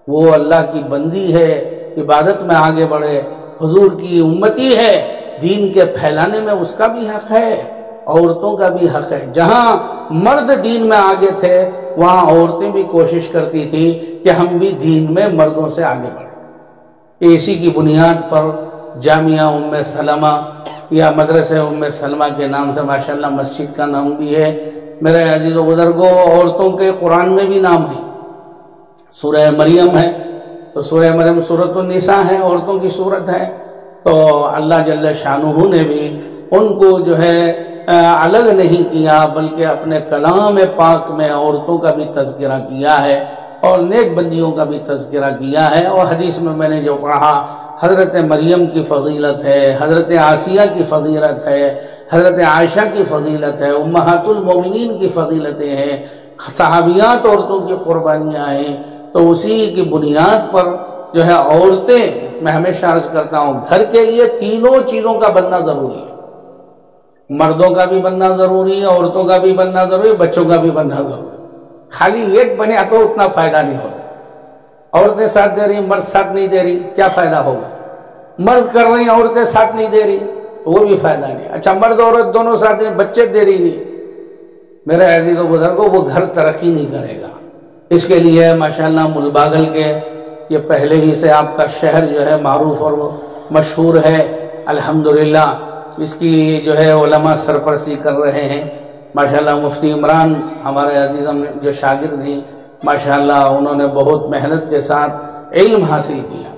وہ اللہ کی بندی ہے، عبادت میں آگے بڑھے، حضور کی امتی ہے، دین کے پھیلانے میں اس کا بھی حق ہے، عورتوں کا بھی حق ہے۔ جہاں مرد دین میں آگے تھے وہاں عورتیں بھی کوشش کرتی تھی کہ ہم بھی دین میں مردوں سے آگے بڑھیں۔ اسی کی بنیاد پر جامعہ ام سلمہ یا مدرسہ ام سلمہ کے نام سے ماشاءاللہ مسجد کا نام بھی ہے۔ میرے عزیز و بزرگوں، عورتوں کے قرآن میں بھی نام ہے، سورہ مریم ہے تو سورہ مریم سورۃ النساء ہے، عورتوں کی سورت ہے، تو اللہ جل شانہ نے بھی ان کو جو ہے الگ نہیں کیا بلکہ اپنے کلام پاک میں عورتوں کا بھی تذکرہ کیا ہے اور نیک بندیوں کا بھی تذکرہ کیا ہے۔ اور حدیث میں نے جو پڑھا، حضرت مریم کی فضیلت ہے، حضرت آسیہ کی فضیلت ہے، حضرت عائشہ کی فضیلت ہے، امہات المومنین کی فضیلتیں ہیں، صحابیات عورتوں کی قربانیاں ہیں۔ تو اسی کی بنیاد پر جو ہے عورتیں، میں ہمیشہ عرض کرتا ہوں، گھر کے لیے تینوں چیزوں کا بننا ضروری ہے، مردوں کا بھی بننا ضروری ہے، عورتوں کا بھی بننا ضروری ہے، بچوں کا بھی بننا ضروری ہے۔ خالی ایک بنے تو اتنا فائدہ نہیں ہوتا، عورتیں ساتھ دے رہی مرد ساتھ نہیں دے رہی، کیا فائدہ ہوگا؟ مرد کر رہی عورتیں ساتھ نہیں دے رہی، وہ بھی فائدہ نہیں۔ اچھا مرد عورت دونوں ساتھ دے، بچے دے رہی نہیں، میرے عزیز و بزرگوں وہ گھر ترقی نہیں کرے گا۔ اس کے لیے ماشاءاللہ ملباگل کے یہ پہلے ہی سے آپ کا شہر جو ہے معروف اور مشہور ہے، الحمدللہ اس کی جو ہے علماء سرپرستی کر رہے ہیں۔ ماشاءاللہ مفتی عمران ہمارے عزیز جو شاگرد ہیں، ماشاءاللہ انہوں نے بہت محنت کے ساتھ علم حاصل کیا۔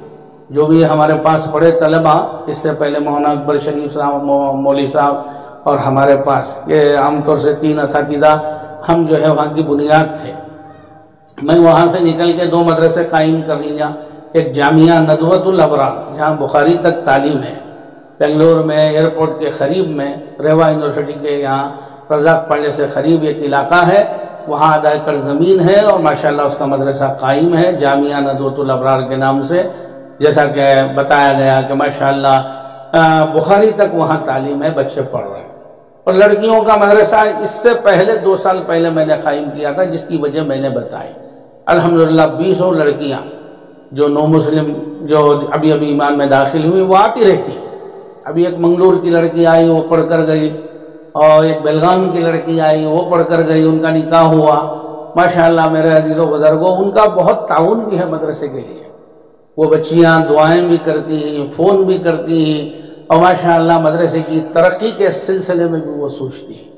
جو بھی ہمارے پاس پڑھے طلبہ، اس سے پہلے مولانا اکبر شریف صاحب، مولوی صاحب اور ہمارے پاس یہ عام طور سے 3 اساتذہ ہم جو ہے وہاں کی بنیاد تھے۔ میں وہاں سے نکل کے 2 مدرسے قائم کر لیا، ایک جامعہ ندوۃ الابرار جہاں بخاری تک تعلیم ہے، بنگلور میں ایئرپورٹ کے قریب میں، ریوا یونیورسٹی کے یہاں رزاق پاڑے سے قریب ایک علاقہ ہے، وہاں آدھا ایکڑ زمین ہے اور ماشاءاللہ اس کا مدرسہ قائم ہے جامعہ ندوۃ الابرار کے نام سے، جیسا کہ بتایا گیا کہ ماشاءاللہ بخاری تک وہاں تعلیم ہے، بچے پڑھ رہے ہیں۔ اور لڑکیوں کا مدرسہ اس سے پہلے 2 سال پہلے میں نے قائم کیا تھا، جس کی وجہ میں نے بتائی۔ الحمدللہ 20 لڑکیاں جو نو مسلم جو ابھی ایمان میں داخل ہوئی وہ آتی رہتی۔ ابھی ایک منگلور کی لڑکی آئی، وہ پڑھ کر گئی، اور ایک بیلگام کی لڑکی آئی، وہ پڑھ کر گئی، ان کا نکاح ہوا۔ ماشاءاللہ میرے عزیز و بزرگوں، ان کا بہت تعاون بھی ہے مدرسے کے لیے، وہ بچیاں دعائیں بھی کرتی ہیں، فون بھی کرتی ہیں، اور ماشاءاللہ مدرسے کی ترقی کے سلسلے میں بھی وہ سوچتی ہیں،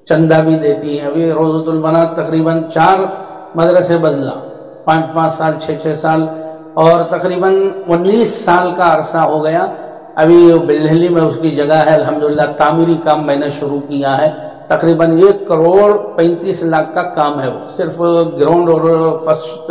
چندہ بھی دیتی ہیں۔ ابھی روضۃ البنات تقریباً 4 مدرسے بدلا، 5 سال 6 سال، اور تقریباً 19 سال کا عرصہ ہو گیا۔ ابھی بلہلی میں اس کی جگہ ہے، الحمدللہ تعمیری کام میں نے شروع کیا ہے، تقریباً 1 کروڑ 35 لاکھ کا کام ہے، وہ صرف گراؤنڈ اور فرسٹ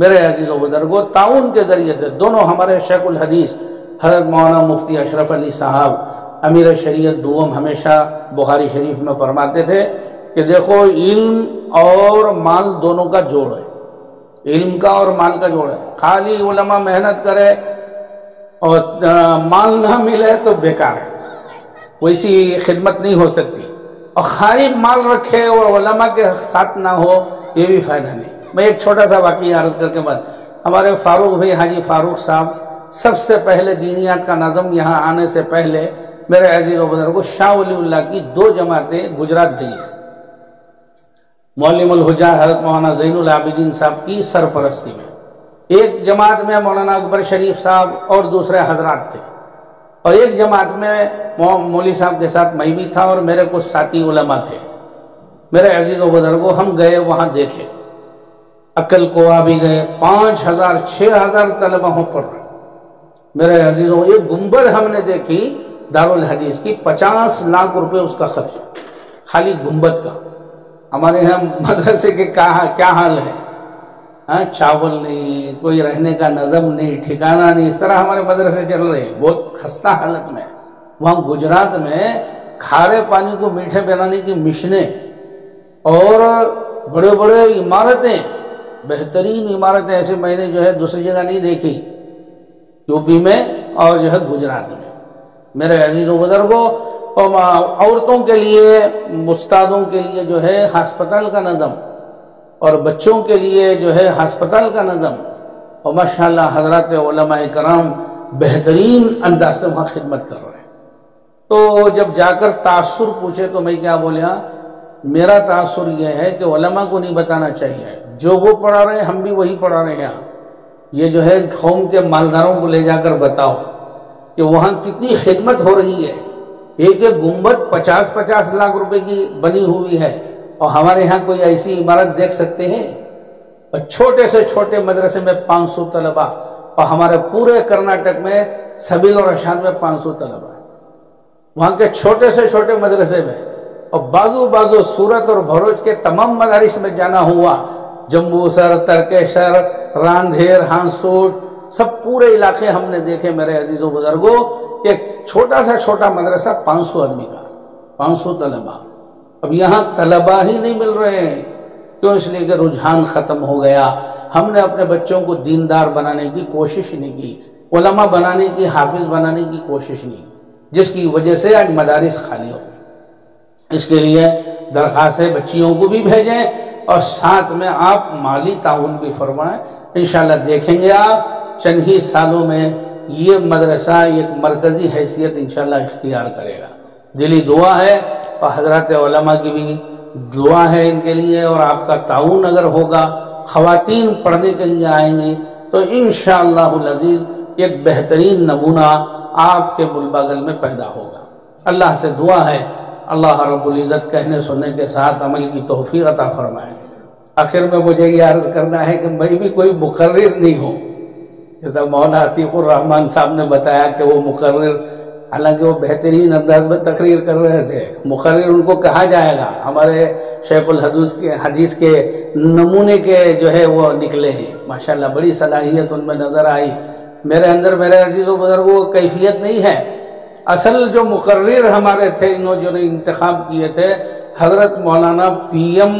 میرے عزیز و بزرگوں تعاون کے ذریعے سے دونوں ہمارے شیخ الحدیث حضرت مولانا مفتی اشرف علی صاحب امیر شریعت دوم ہمیشہ بخاری شریف میں فرماتے تھے کہ دیکھو علم اور مال دونوں کا جوڑ ہے، علم کا اور مال کا جوڑ ہے. خالی علماء محنت کرے اور مال نہ ملے تو بیکار ہے، ویسی خدمت نہیں ہو سکتی. اور خالی مال رکھے اور علماء کے ساتھ نہ ہو یہ بھی فائدہ نہیں. میں ایک چھوٹا سا واقعہ عرض کر کے بعد ہمارے فاروق بھائی حاجی فاروق صاحب سب سے پہلے دینیات کا نظم یہاں آنے سے پہلے میرے عزیز و بزرگوں شاہ ولی اللہ کی 2 جماعتیں گجرات دی. معلم الحجہ حضرت مولانا زین العابدین صاحب کی سرپرستی میں ایک جماعت میں مولانا اکبر شریف صاحب اور دوسرے حضرات تھے، اور ایک جماعت میں مولوی صاحب کے ساتھ میں بھی تھا اور میرے کچھ ساتھی علماء تھے. میرے عزیز و بزرگوں ہم گئے وہاں دیکھے، عقل کوہ بھی گئے، 5000 6000 طلبہ ہوں پڑھ رہے. میرے عزیزوں ایک گنبد ہم نے دیکھی دارالحدیث کی، 50 لاکھ روپے اس کا خرچ خالی گنبد کا. ہمارے یہاں مدرسے کے کیا حال ہے، چاول نہیں، کوئی رہنے کا نظم نہیں، ٹھکانہ نہیں، اس طرح ہمارے مدرسے چل رہے ہیں بہت خستہ حالت میں. وہاں گجرات میں کھارے پانی کو میٹھے بنانے کی مشینیں اور بڑے بڑے عمارتیں، بہترین عمارتیں ایسے میں نے جو ہے دوسری جگہ نہیں دیکھی، یو پی میں اور جو ہے گجرات میں. میرے عزیز و بزرگوں عورتوں کے لیے، استادوں کے لیے جو ہے ہسپتال کا نظم، اور بچوں کے لیے جو ہے ہسپتال کا نظم، اور ماشاءاللہ حضرات علماء کرام بہترین انداز سے وہاں خدمت کر رہے ہیں. تو جب جا کر تاثر پوچھے تو میں کیا بولیا، میرا تاثر یہ ہے کہ علماء کو نہیں بتانا چاہیے، جو وہ پڑھا رہے ہیں ہم بھی وہی پڑھا رہے ہیں. یہ جو ہے قوم کے مالداروں کو لے جا کر بتاؤ کہ وہاں کتنی خدمت ہو رہی ہے. ایک ایک گنبد 50 لاکھ روپے کی بنی ہوئی ہے، اور ہمارے ہاں کوئی ایسی عمارت دیکھ سکتے ہیں؟ اور چھوٹے سے چھوٹے مدرسے میں 500 طلبہ، اور ہمارے پورے کرناٹک میں سبیل اور ارشاد میں 500 طلبہ، وہاں کے چھوٹے سے چھوٹے مدرسے میں. اور بازو سورت اور بھروچ کے تمام مدارس میں جانا ہوا، جمبو سر، ترکیشر، راندھیر، ہانسوٹ، سب پورے علاقے ہم نے دیکھے. میرے عزیز و بزرگوں کہ چھوٹا سا چھوٹا مدرسہ 500 آدمی کا، 500 طلبہ. اب یہاں طلبہ ہی نہیں مل رہے ہیں، کیوں؟ اس لیے کہ رجحان ختم ہو گیا. ہم نے اپنے بچوں کو دیندار بنانے کی کوشش نہیں کی، علماء بنانے کی، حافظ بنانے کی کوشش نہیں، جس کی وجہ سے آج مدارس خالی ہو. اس کے لیے درخواست ہے بچیوں کو بھی بھیجیں، اور ساتھ میں آپ مالی تعاون بھی فرمائیں. انشاءاللہ دیکھیں گے آپ چند ہی سالوں میں یہ مدرسہ ایک مرکزی حیثیت انشاءاللہ اختیار کرے گا. دلی دعا ہے، اور حضرات علماء کی بھی دعا ہے ان کے لیے، اور آپ کا تعاون اگر ہوگا، خواتین پڑھنے کے لیے آئیں گی تو انشاءاللہ العزیز ایک بہترین نمونہ آپ کے بلباگل میں پیدا ہوگا. اللہ سے دعا ہے اللہ رب العزت کہنے سننے کے ساتھ عمل کی توفیق عطا فرمائے. آخر میں مجھے یہ عرض کرنا ہے کہ میں بھی کوئی مقرر نہیں ہوں، جیسا مولانا عتیق الرحمن صاحب نے بتایا کہ وہ مقرر، حالانکہ وہ بہترین انداز میں تقریر کر رہے تھے. مقرر ان کو کہا جائے گا، ہمارے شیخ الحدیث کے نمونے کے جو ہے وہ نکلے ہیں. ماشاءاللہ بڑی صلاحیت ان میں نظر آئی. میرے اندر میرے عزیز و بزرگوں کیفیت نہیں ہے. اصل جو مقرر ہمارے تھے، انہوں جو انتخاب کیے تھے، حضرت مولانا پی ایم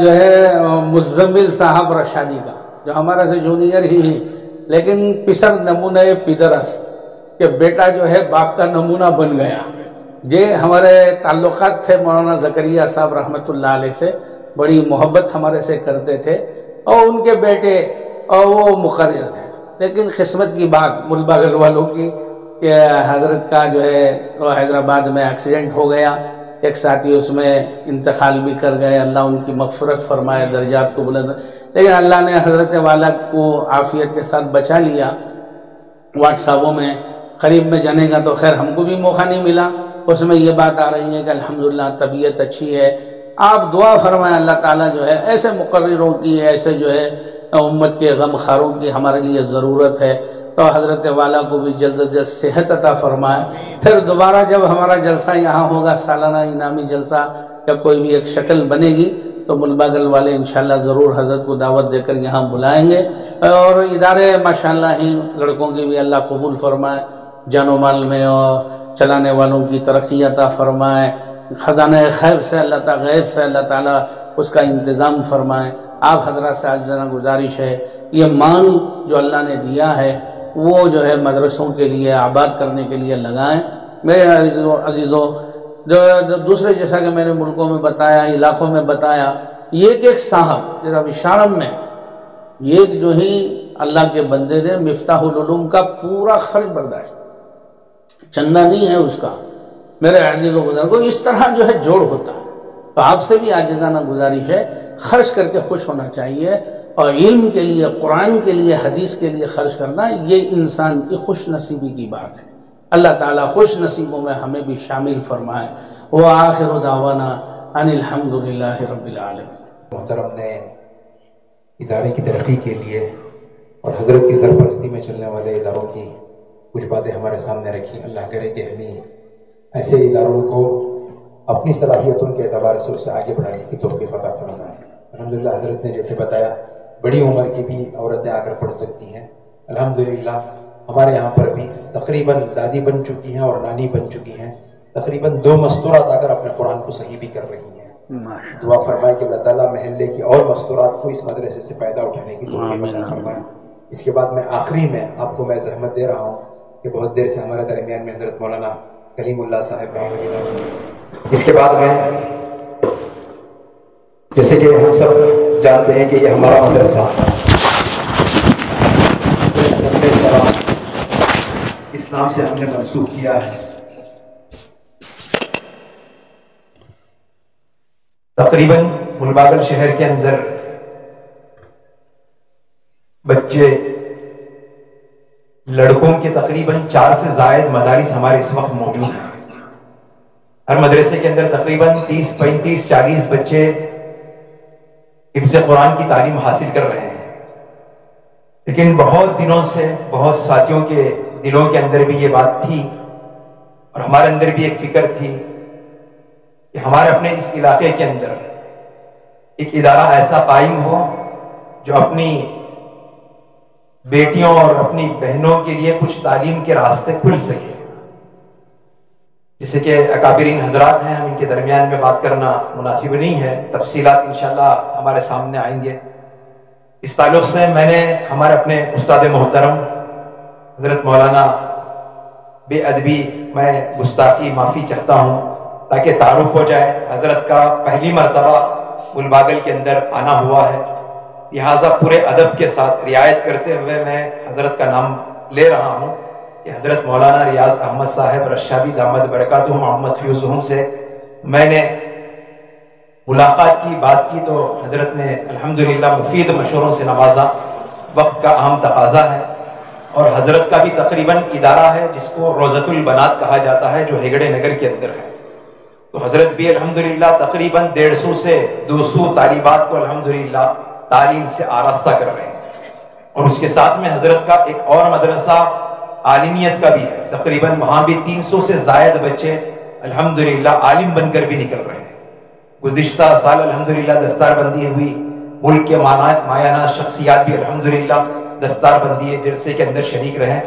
جو ہے مزمل صاحب رشادی کا، جو ہمارا سے جونیئر ہی ہیں، لیکن پسر نمونہ پیدرس کہ بیٹا جو ہے باپ کا نمونہ بن گیا. یہ ہمارے تعلقات تھے مولانا زکریا صاحب رحمۃ اللہ علیہ سے، بڑی محبت ہمارے سے کرتے تھے، اور ان کے بیٹے اور وہ مقرر تھے. لیکن قسمت کی بات ملباگل والوں کی کہ حضرت کا جو ہے وہ حیدرآباد میں ایکسیڈنٹ ہو گیا، ایک ساتھی اس میں انتقال بھی کر گئے. اللہ ان کی مغفرت فرمائے، درجات کو بلند. لیکن اللہ نے حضرت والا کو عافیت کے ساتھ بچا لیا. واٹس ایپوں میں قریب میں جانے کا تو خیر ہم کو بھی موقع نہیں ملا. اس میں یہ بات آ رہی ہے کہ الحمدللہ طبیعت اچھی ہے. آپ دعا فرمائیں اللہ تعالیٰ جو ہے ایسے مقرروں کی، ایسے جو ہے امت کے غم خاروں کی ہمارے لیے ضرورت ہے. تو حضرت والا کو بھی جلد از جلد صحت عطا فرمائے. پھر دوبارہ جب ہمارا جلسہ یہاں ہوگا، سالانہ انعامی جلسہ یا کوئی بھی ایک شکل بنے گی، تو ملباگل والے انشاءاللہ ضرور حضرت کو دعوت دے کر یہاں بلائیں گے. اور ادارے ماشاءاللہ ہی لڑکوں کی بھی اللہ قبول فرمائے، جان و مال میں اور چلانے والوں کی ترقی عطا فرمائے، خزانہ غیب سے اللہ تعالیٰ اس کا انتظام فرمائے. آپ حضرات سے عاجزانہ گزارش ہے، یہ مال جو اللہ نے دیا ہے وہ جو ہے مدرسوں کے لیے آباد کرنے کے لیے لگائیں. میرے عزیزوں جو دوسرے جیسا کہ میں نے ملکوں میں بتایا، علاقوں میں بتایا، یہ ایک صاحب جیسا وشارم میں یہ جو ہی اللہ کے بندے نے مفتاح العلوم کا پورا خرچ برداشت، چندہ نہیں ہے اس کا. میرے عزیزوں بزرگوں اس طرح جو ہے جوڑ ہوتا ہے. تو آپ سے بھی عاجزانہ گزارش ہے، خرچ کر کے خوش ہونا چاہیے. اور علم کے لیے، قرآن کے لیے، حدیث کے لیے خرچ کرنا یہ انسان کی خوش نصیبی کی بات ہے. اللہ تعالیٰ خوش نصیبوں میں ہمیں بھی شامل فرمائے. وآخر دعوانا ان الحمدللہ رب العالمین. محترم نے ادارے کی ترقی کے لیے اور حضرت کی سرپرستی میں چلنے والے اداروں کی کچھ باتیں ہمارے سامنے رکھی. اللہ کرے کہ ہمیں ایسے اداروں کو اپنی صلاحیتوں کے اعتبار سے اسے آگے بڑھانے کی توفیق عطا فرمائے. الحمدللہ حضرت نے جیسے بتایا بڑی عمر کی بھی عورتیں آ کر پڑھ سکتی ہیں. الحمدللہ ہمارے یہاں پر بھی تقریباً دادی بن چکی ہیں اور نانی بن چکی ہیں. تقریباً 2 مستورات آ کر اپنے قرآن کو صحیح بھی کر رہی ہیں. دعا فرمائے کہ اللہ تعالیٰ محلے کی اور مستورات کو اس مدرسے سے فائدہ اٹھانے کی توفیق عطا فرمائے. اس کے بعد میں آخری میں آپ کو میں زحمت دے رہا ہوں کہ بہت دیر سے ہمارے درمیان میں حضرت مولانا کلیم اللہ صاحب رحمۃ اللہ. اس کے بعد میں جیسے کہ ہم سب جانتے ہیں کہ یہ ہمارا مدرسہ اس نام سے ہم نے منسوخ کیا ہے. تقریباً ملباگل شہر کے اندر بچے لڑکوں کے تقریباً 4 سے زائد مدارس ہمارے اس وقت موجود ہیں. ہر مدرسے کے اندر تقریباً 30 35 40 بچے حفظ قرآن کی تعلیم حاصل کر رہے ہیں. لیکن بہت دنوں سے بہت ساتھیوں کے دلوں کے اندر بھی یہ بات تھی اور ہمارے اندر بھی ایک فکر تھی کہ ہمارے اپنے اس علاقے کے اندر ایک ادارہ ایسا قائم ہو جو اپنی بیٹیوں اور اپنی بہنوں کے لیے کچھ تعلیم کے راستے کھل سکے. جیسے کہ اکابرین حضرات ہیں، ہم ان کے درمیان میں بات کرنا مناسب نہیں ہے، تفصیلات انشاءاللہ ہمارے سامنے آئیں گے. اس تعلق سے میں نے ہمارے اپنے استاد محترم حضرت مولانا بے ادبی میں گستاخی معافی چاہتا ہوں تاکہ تعارف ہو جائے. حضرت کا پہلی مرتبہ ملباگل کے اندر آنا ہوا ہے، لہٰذا پورے ادب کے ساتھ رعایت کرتے ہوئے میں حضرت کا نام لے رہا ہوں کہ حضرت مولانا ریاض احمد صاحب رشادی دامت برکاتہم محمد فیوزہم سے میں نے ملاقات کی، بات کی تو حضرت نے الحمدللہ مفید مشوروں سے نوازا. وقت کا اہم تقاضا ہے اور حضرت کا بھی تقریباً ادارہ ہے جس کو روزۃ البنات کہا جاتا ہے جو ہیگڑے نگر کے اندر ہے. تو حضرت بھی الحمدللہ تقریباً 150 سے 200 طالبات کو الحمدللہ تعلیم سے آراستہ کر رہے ہیں. اور اس کے ساتھ میں حضرت کا ایک اور مدرسہ عالمیت کا بھی ہے، تقریباً وہاں بھی 300 سے زائد بچے الحمدللہ عالم بن کر بھی نکل رہے ہیں. گزشتہ سال الحمدللہ دستار بندی ہوئی، ملک کے مایہ ناز شخصیات بھی الحمدللہ دستار بندی جلسے کے اندر شریک رہے.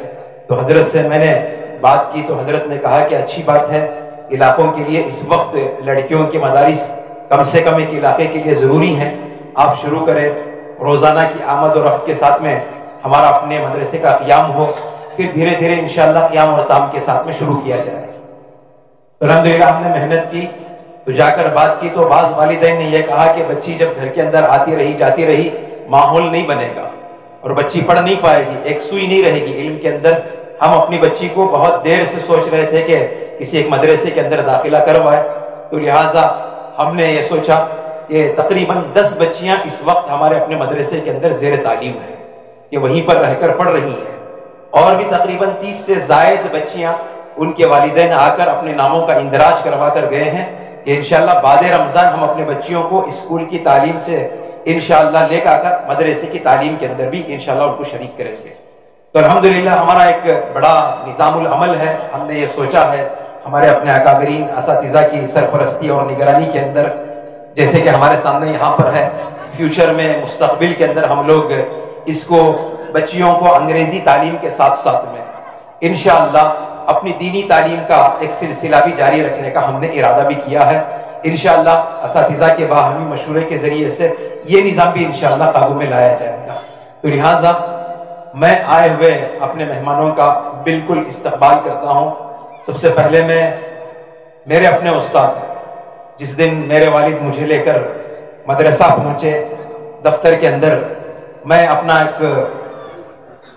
تو حضرت سے میں نے بات کی تو حضرت نے کہا کہ اچھی بات ہے، علاقوں کے لیے اس وقت لڑکیوں کے مدارس کم سے کم ایک علاقے کے لیے ضروری ہیں، آپ شروع کریں. روزانہ کی آمد و رفت کے ساتھ میں ہمارا اپنے مدرسے کا قیام ہو، پھر دھیرے دھیرے انشاءاللہ قیام اور تام کے ساتھ میں شروع کیا جائے. تو الحمدللہ ہم نے محنت کی تو جا کر بات کی تو بعض والدین نے یہ کہا کہ بچی جب گھر کے اندر آتی رہی جاتی رہی ماحول نہیں بنے گا اور بچی پڑھ نہیں پائے گی، ایک سوئی نہیں رہے گی علم کے اندر. ہم اپنی بچی کو بہت دیر سے سوچ رہے تھے کہ کسی ایک مدرسے کے اندر داخلہ کروائے، تو لہٰذا ہم نے یہ سوچا کہ تقریباً 10 بچیاں اس وقت ہمارے اپنے مدرسے کے اندر زیر تعلیم ہیں کہ وہیں پر رہ کر پڑھ رہی ہیں، اور بھی تقریباً 30 سے زائد بچیاں ان کے والدین آ کر اپنے ناموں کا اندراج کروا کر گئے ہیں کہ انشاءاللہ بعد رمضان ہم اپنے بچیوں کو اسکول کی تعلیم سے انشاءاللہ لے کر مدرسے کی تعلیم کے اندر بھی انشاءاللہ ان کو شریک کریں گے. تو الحمدللہ ہمارا ایک بڑا نظام العمل ہے. ہم نے یہ سوچا ہے ہمارے اپنے اکابرین اساتذہ کی سرپرستی اور نگرانی کے اندر جیسے کہ ہمارے سامنے یہاں پر ہے، فیوچر میں مستقبل کے اندر ہم لوگ اس کو بچیوں کو انگریزی تعلیم کے ساتھ ساتھ میں انشاءاللہ اپنی دینی تعلیم کا ایک سلسلہ بھی جاری رکھنے کا ہم نے ارادہ بھی کیا ہے. انشاءاللہ اساتذہ کے باہمی مشورے کے ذریعے سے یہ نظام بھی انشاءاللہ قابو میں لایا جائے گا. تو لہٰذا میں آئے ہوئے اپنے مہمانوں کا بالکل استقبال کرتا ہوں. سب سے پہلے میں میرے اپنے استاد، جس دن میرے والد مجھے لے کر مدرسہ پہنچے دفتر کے اندر، میں اپنا ایک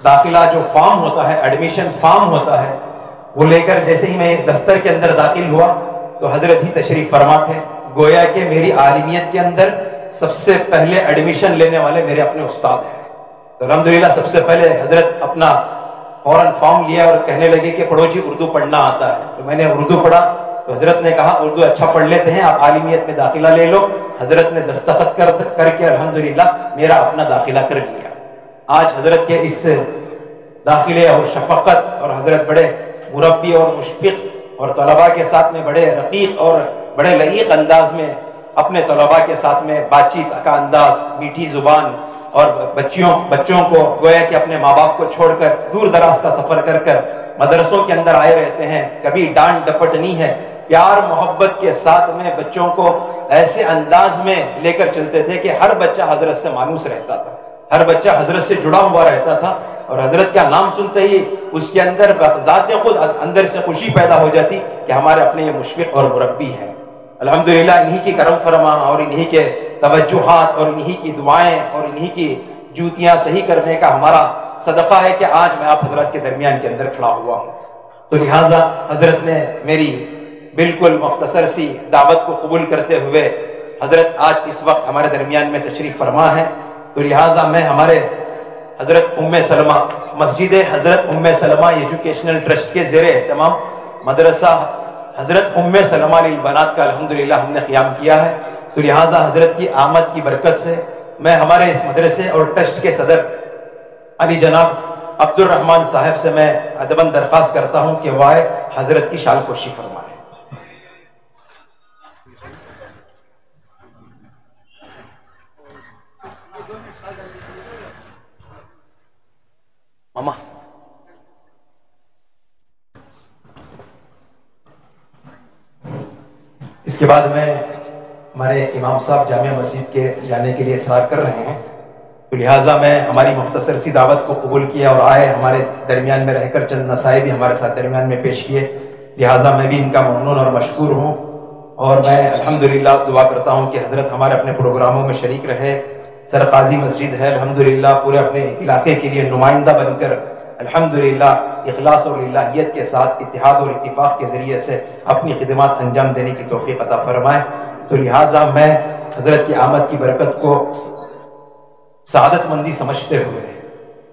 داخلہ جو فارم ہوتا ہے، ایڈمیشن فارم ہوتا ہے، وہ لے کر جیسے ہی میں دفتر کے اندر داخل ہوا تو حضرت ہی تشریف فرما تھے. گویا کہ میری عالمیت کے اندر سب سے پہلے ایڈمیشن لینے والے میرے اپنے استاد ہیں. تو الحمدللہ سب سے پہلے حضرت اپنا فوراً فارم لیا اور کہنے لگے کہ پڑھو جی اردو پڑھنا آتا ہے. تو میں نے اردو پڑھا تو حضرت نے کہا اردو اچھا پڑھ لیتے ہیں، آپ عالمیت میں داخلہ لے لو. حضرت نے دستخط کر کے الحمدللہ میرا اپنا داخلہ کر لیا. آج حضرت کے اس داخلے اور شفقت، اور حضرت بڑے مربی اور مشفق اور طلباء کے ساتھ میں بڑے رقیق اور بڑے لئیق انداز میں اپنے طلباء کے ساتھ میں بات چیت کا انداز، میٹھی زبان، اور بچوں کو گویا کہ اپنے ماں باپ کو چھوڑ کر دور دراز کا سفر کر مدرسوں کے اندر آئے رہتے ہیں. کبھی ڈانٹ ڈپٹ نہیں ہے، پیار محبت کے ساتھ میں بچوں کو ایسے انداز میں لے کر چلتے تھے کہ ہر بچہ حضرت سے مانوس رہتا تھا، ہر بچہ حضرت سے جڑا ہوا رہتا تھا. اور حضرت کا نام سنتے ہی اس کے اندر ذات خود اندر سے خوشی پیدا ہو جاتی کہ ہمارے اپنے یہ مشفق اور مربی ہیں. الحمدللہ انہی کی کرم فرما اور انہی کے توجہات اور انہی کی دعائیں اور انہی کی جوتیاں صحیح کرنے کا ہمارا صدقہ ہے کہ آج میں آپ حضرت کے درمیان کے اندر کھڑا ہوا ہوں. تو لہٰذا حضرت نے میری بالکل مختصر سی دعوت کو قبول کرتے ہوئے حضرت آج اس وقت ہمارے درمیان میں تشریف فرما ہے. تو لہٰذا میں ہمارے حضرت ام سلمہ، مسجد حضرت ام سلمہ ایجوکیشنل ٹرسٹ کے زیر اہتمام مدرسہ حضرت ام سلمہ للبنات کا الحمدللہ ہم نے قیام کیا ہے. تو لہٰذا حضرت کی آمد کی برکت سے میں ہمارے اس مدرسے اور ٹرسٹ کے صدر علی جناب عبد الرحمن صاحب سے میں ادباً درخواست کرتا ہوں کہ وہ آئے حضرت کی شال پوشی فرمائے. ماما اس کے بعد میں ہمارے امام صاحب جامع مسجد کے جانے کے لیے اصرار کر رہے ہیں. تو لہٰذا میں ہماری مختصر سی دعوت کو قبول کیا اور آئے ہمارے درمیان میں رہ کر چند نصائح بھی ہمارے ساتھ درمیان میں پیش کیے. لہٰذا میں بھی ان کا ممنون اور مشکور ہوں. اور میں الحمدللہ دعا کرتا ہوں کہ حضرت ہمارے اپنے پروگراموں میں شریک رہے. سرقاضی مسجد ہے الحمدللہ پورے اپنے علاقے کے لیے نمائندہ بن کر الحمدللہ اخلاص اور للہیت کے ساتھ اتحاد اور اتفاق کے ذریعے سے اپنی خدمات انجام دینے کی توفیق عطا فرمائے. تو لہٰذا میں حضرت کی آمد کی برکت کو سعادت مندی سمجھتے ہوئے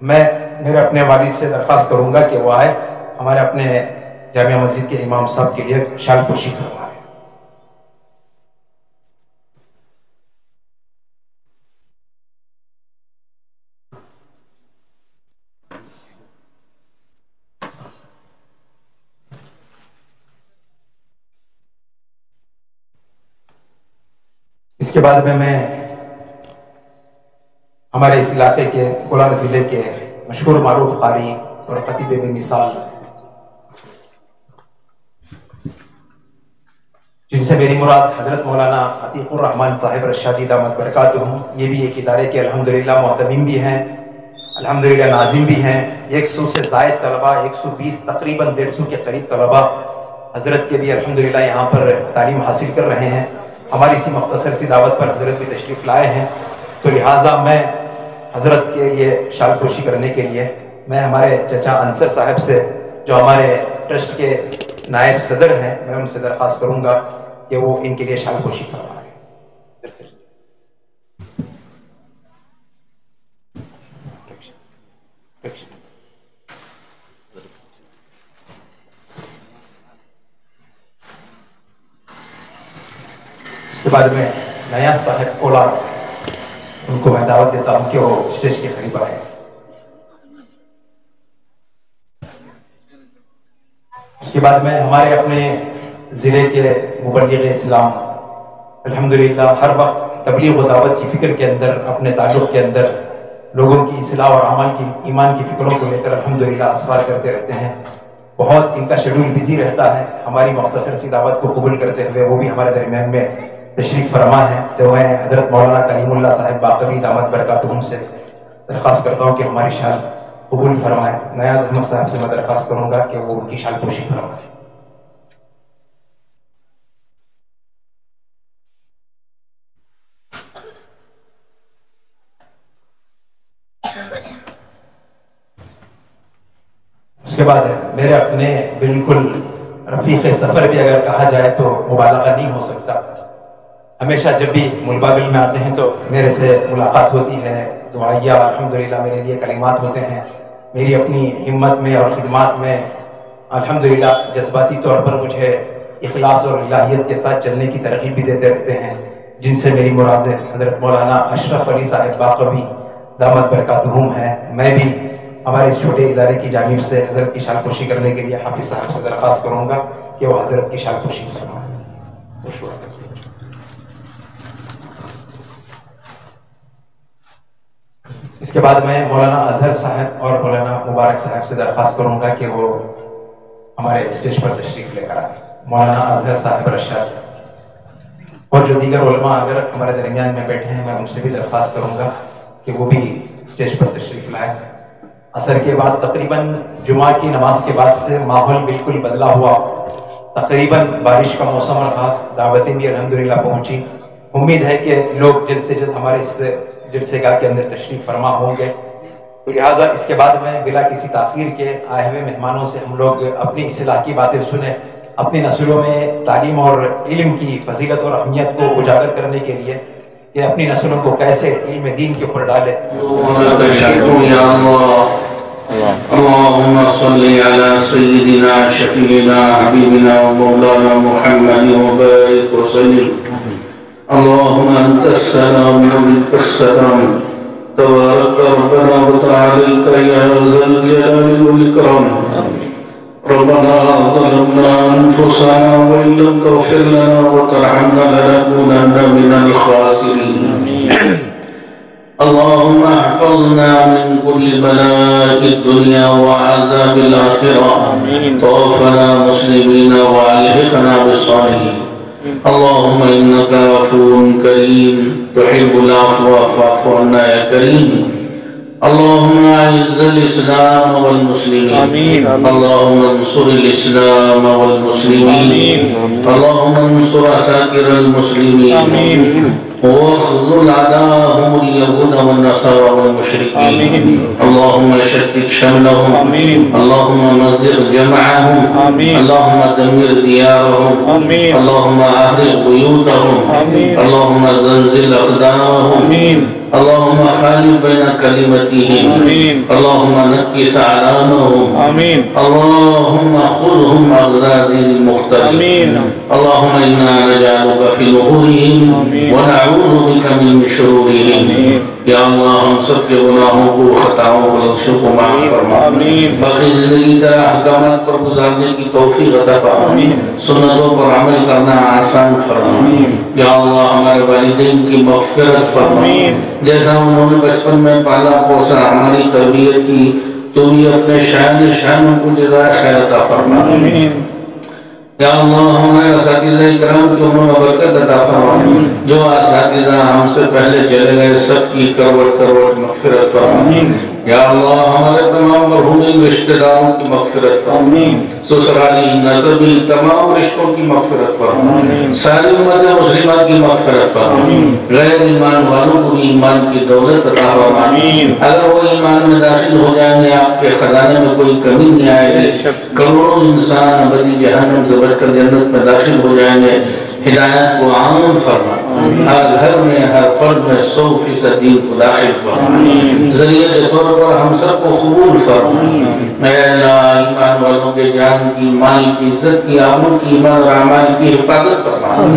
میں میرے اپنے والد سے درخواست کروں گا کہ وہ آئے ہمارے اپنے جامع مسجد کے امام صاحب کے لیے شال پوشی فرمائے. اس کے بعد میں ہمارے اس علاقے کے کولار ضلع کے مشہور معروف قاری اور خطیب بے مثال جن سے میری مراد حضرت مولانا عتیق الرحمن صاحب رشادی دامت برکاتہم، یہ بھی ایک ادارے کے الحمدللہ معتمم بھی ہیں، الحمدللہ ناظم بھی ہیں. 100 سے زائد طلباء، 120 تقریباً 150 کے قریب طلباء حضرت کے بھی الحمدللہ یہاں پر تعلیم حاصل کر رہے ہیں. ہماری اسی مختصر سی دعوت پر حضرت بھی تشریف لائے ہیں. تو لہٰذا میں حضرت کے لیے شال پوشی کرنے کے لیے میں ہمارے چچا انصر صاحب سے جو ہمارے ٹرسٹ کے نائب صدر ہیں میں ان سے درخواست کروں گا کہ وہ ان کے لیے شال پوشی فرمائیں. اس کے بعد میں نیا صاحب کولار ان کو میں دعوت دیتا ہوں کہ وہ اسٹیج کے قریب آئے. اس کے بعد میں ہمارے اپنے ضلع کے مبلغ اسلام الحمدللہ ہر وقت تبلیغ و دعوت کی فکر کے اندر، اپنے تعلق کے اندر لوگوں کی اصلاح اور ایمان کی فکروں کو لے کر الحمدللہ اسفار کرتے رہتے ہیں. بہت ان کا شیڈول بزی رہتا ہے. ہماری مختصر سی دعوت کو قبول کرتے ہوئے وہ بھی ہمارے درمیان میں تشریف فرما ہے. تو میں حضرت مولانا کلیم اللہ صاحب باقری دامت برکاتہم سے درخواست کرتا ہوں کہ ہماری شال قبول فرمائیں. نیاز احمد صاحب سے میں درخواست کروں گا کہ وہ ان کی شال پوشی فرمائیں. اس کے بعد میرے اپنے بالکل رفیق سفر بھی اگر کہا جائے تو مبالغہ نہیں ہو سکتا. ہمیشہ جب بھی ملباگل میں آتے ہیں تو میرے سے ملاقات ہوتی ہے. دعائیہ الحمدللہ میرے لیے کلمات ہوتے ہیں. میری اپنی ہمت میں اور خدمات میں الحمدللہ جذباتی طور پر مجھے اخلاص اور الہیت کے ساتھ چلنے کی ترغیب بھی دیتے رہتے ہیں، جن سے میری مراد حضرت مولانا اشرف علی صاحب باقوی دامت برکاتہم ہے. میں بھی ہمارے اس چھوٹے ادارے کی جانب سے حضرت کی شال پوشی کرنے کے لیے حافظ صاحب سے درخواست کروں گا کہ وہ حضرت کی شال پوشی فرمائیں. اس کے بعد میں مولانا اظہر صاحب اور مولانا مبارک صاحب سے درخواست کروں گا کہ وہ ہمارے اسٹیج پر تشریف لے کر آئیں. مولانا اظہر صاحب رشاد اور جو دیگر علماء اگر ہمارے درمیان میں بیٹھے ہیں میں ان سے بھی درخواست کروں گا کہ وہ بھی اسٹیج پر تشریف لائیں. عصر کے بعد تقریباً جمعہ کی نماز کے بعد سے ماحول بالکل بدلا ہوا. تقریباً بارش کا موسم رہا. دعوتیں بھی الحمدللہ پہنچی. امید ہے کہ لوگ جلد سے جلد ہمارے اس جلسے گاہ کے اندر تشریف فرما ہوں گے. تو لہٰذا اس کے بعد میں بلا کسی تاخیر کے آئے ہوئے مہمانوں سے ہم لوگ اپنی اصلاح کی باتیں سنیں، اپنی نسلوں میں تعلیم اور علم کی فضیلت اور اہمیت کو اجاگر کرنے کے لیے کہ اپنی نسلوں کو کیسے علم دین کے اوپر ڈالے. اللهم صل على سيدنا شفيعنا حبيبنا ومولانا محمد وبارك وسلم. اللهم انت السلام ومنك السلام تبارك ربنا وتعالى يا ذا الجلال والاكرام. ربنا ظلمنا انفسنا وان لم تغفر لنا وترحمنا لنكونن من الخاسرين. اللهم احفظنا من كل بلاء الدنيا وعذاب الآخرة. توفنا مسلمين وألحقنا بالصالحين. اللهم إنك عفو كريم تحب العفو فاعف عنا يا كريم. اللهم أعز الإسلام والمسلمين. اللهم انصر الإسلام والمسلمين. اللهم انصر عساكر المسلمين واخذل اعداءهم اليهود والنصارى والمشركين. اللهم شتت شملهم. اللهم مزق جمعهم. اللهم دمر ديارهم. اللهم احرق بيوتهم. اللهم زلزل اقدامهم. اللهم خالف بين كلمتهم. اللهم نكس اعلامهم. اللهم خذهم اخذ عزيز المقتدر. اللهم انا نجعلك في نحورهم ونعوذ بك من شرورهم. یا اللہ ہم سب کے گناہوں کو خطاؤں کو لغزشوں کو معاف فرما. باقی زندگی طرح احکامات پر گزارنے کی توفیق عطا فرما. سنتوں پر عمل کرنا آسان فرما. یا اللہ ہمارے والدین کی مغفرت فرما. جیسا انہوں نے بچپن میں پالا پوسا ہماری تربیت کی تو بھی اپنے شان کو جزائے خیر عطا فرما. یا اللہ ہمارے اساتذہ کرام کی عمر و برکت عطا فرما. جو اساتذہ ہم سے پہلے چلے گئے سب کی کروٹ مغفرت فرما. یا اللہ ہمارے تمام مرحومین رشتہ داروں کی مغفرت فرما. سسرالی نسبی تمام رشتوں کی مغفرت فرما. ساری امت مسلمہ کی مغفرت فرما. غیر ایمان والوں کو بھی ایمان کی دولت عطا فرما. اگر وہ ایمان میں داخل ہو جائیں گے آپ کے خزانے میں کوئی کمی نہیں آئے گی. کروڑوں انسان ابدی جہنم سے بچ کر جنت میں داخل ہو جائیں گے. ہدایت کو عام فرما. ہر گھر میں ہر فرد میں 100% دین کو داخل فرما. ذریعے کے طور پر ہم سب کو قبول فرما. اے اللہ ایمان والوں کے جان کی، مال کی، عزت کی، آبرو کی، ایمان اور اعمال کی حفاظت فرما.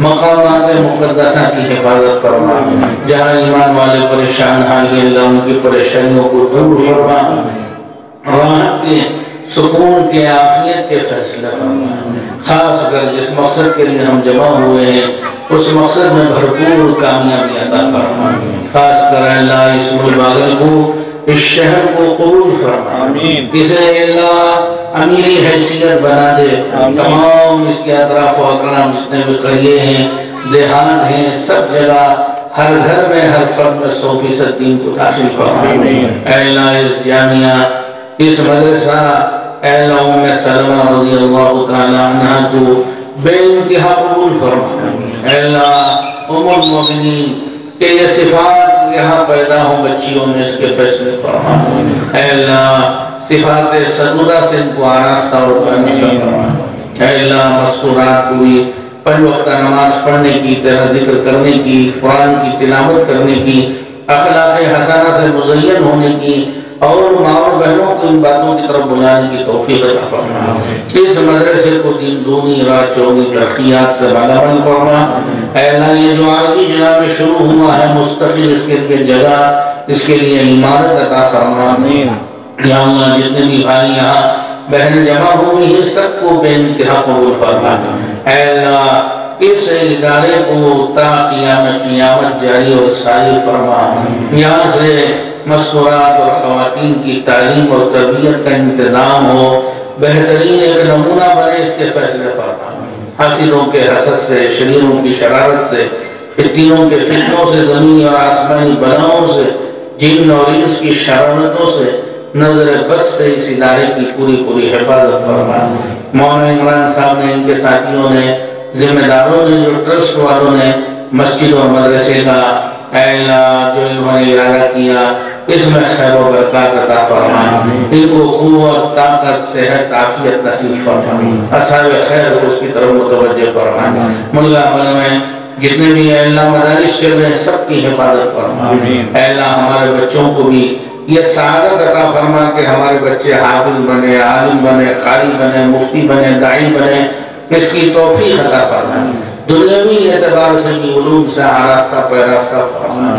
مقامات مقدسہ کی حفاظت فرما. جہاں ایمان والے پریشان حال اللہ ان کی پریشانیوں کو دور فرما. راحت کے، سکون کے، عافیت کے فیصلے فرما. خاص کر جس مقصد کے لیے ہم جمع ہوئے ہیں اس مقصد میں بھرپور کامیابی عطا فرما۔ خاص کر اللہ اس ملک باغل کو، اس شہر کو قبول فرما، اسے اللہ امیری حیثیت بنا دے، تمام اس کے اطراف و اقرام جتنے بھی قریے ہیں، دیہات ہیں، سب جگہ ہر گھر میں ہر فرد میں 100% دین کو داخل فرما۔ اے اللہ اس جامعہ، اس مدرسہ، اے اللہ ام سلمہ رضی اللہ تعالی عنہ کو بے انتہا قبول فرما۔ اے اللہ ام المؤمنین کہ یہ صفات یہاں پیدا ہوں بچیوں میں، اس کے فیصلے فرما۔ اے اللہ صفات سدودہ سے ان کو آراستہ اور پرنسل فرما۔ اے اللہ مذکورات کو بھی 5 وقت نماز پڑھنے کی، تیرا ذکر کرنے کی، قرآن کی تلاوت کرنے کی، اخلاق حسنہ سے مزین ہونے کی، اور ماں اور بہنوں کو ان باتوں کی طرف بلانے کی توفیق عطا فرما۔ اس مدرسے کو دین دونی رات چوگی ترقیات سے بالا بند فرما۔ اے اللہ یہ جو عارضی جگہ میں شروع ہوا ہے مستقل اس کے لیے جگہ، اس کے لیے عمارت عطا فرما۔ یا اللہ جتنے بھی بھائی یہاں بہن جمع ہوئی ہیں سب کو بے انتہا قبول فرما۔ اے اللہ اس ادارے کو تا قیامت جاری اور ساری فرما۔ یہاں سے مذکورات اور خواتین کی تعلیم اور تربیت کا انتظام ہو، بہترین ایک نمونہ بنے اس کے فیصلے فرما۔ حاسدوں کے حسد سے، شریروں کی شرارت سے، فتنوں کے فتنوں سے، زمینی اور آسمانی بلاؤں سے، جن اور انس کی شرارتوں سے، نظر بس سے اس ادارے کی پوری حفاظت فرما۔ مولانا عمران صاحب نے، ان کے ساتھیوں نے، ذمہ داروں نے، جو ٹرسٹ والوں نے مسجد اور مدرسے کا اے اللہ جو انہوں نے ارادہ کیا اس میں خیر و برکات عطا فرما۔ ان کو قوت، طاقت، صحت، عافیت نصیب فرما۔ اصحاب خیر کو اس کی طرف متوجہ فرما۔ ملا عمل میں جتنے بھی اے اللہ مدارس چل رہے ہیں سب کی حفاظت فرما۔ اے اللہ ہمارے بچوں کو بھی یہ سعادت عطا فرما کہ ہمارے بچے حافظ بنے، عالم بنے، قاری بنے، مفتی بنے، داعی بنے، اس کی توفیق عطا فرما۔ دنیاوی اعتبار سے بھی علوم سے آراستہ پیراستہ فرما۔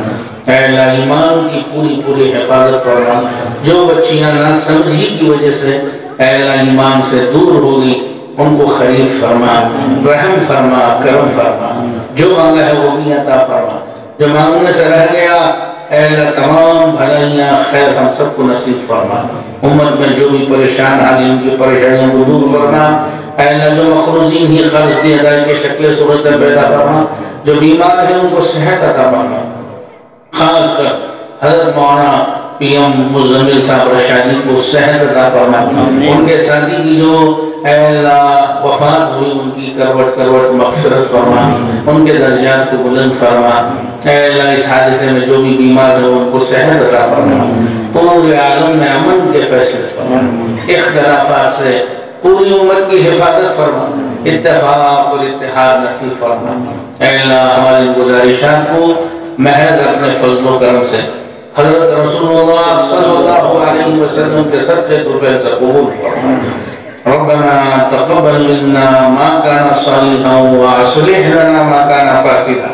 اے اللہ ایمان کی پوری حفاظت فرما۔ جو بچیاں نہ سمجھی کی وجہ سے اے اللہ ایمان سے دور ہوگی ان کو خلیف فرما، رحم فرما، کرم فرما۔ جو مانگا ہے وہ بھی عطا فرما، جو مانگنے سے رہ گیا اے اللہ تمام بھلائیاں خیر ہم سب کو نصیب فرما۔ امت میں جو بھی پریشان حالی ان کی پریشانیوں کو دور فرما۔ اے اللہ جو مقروضین ہی قرض کی ادائیگی کے شکل صورت میں پیدا فرما، جو بیمار ہیں ان کو صحت عطا فرما۔ خاص کر حضرت مولانا پی ایم مزمل صاحب رشادی کو صحت عطا فرما۔ ان کے ساتھی کی جو اے اللہ وفات ہوئی ان کی کروٹ مغفرت فرما، ان کے درجات کو بلند فرما۔ اے اللہ اس حادثے میں جو بھی بیمار ہیں ان کو صحت عطا فرما۔ پورے عالم میں امن کے فیصلے فرما، اختلافات سے پوری امت کی حفاظت فرما، اتفاق اور اتحاد نصیب فرما۔ اے اللہ ہماری گزارشات کو محض اپنے فضل و کرم سے حضرت رسول اللہ صلی اللہ علیہ وسلم کے صدقے طفیل سے قبول فرما۔ ربنا تقبل منا ما كان صالحا واصلح لنا ما كان فاسدا۔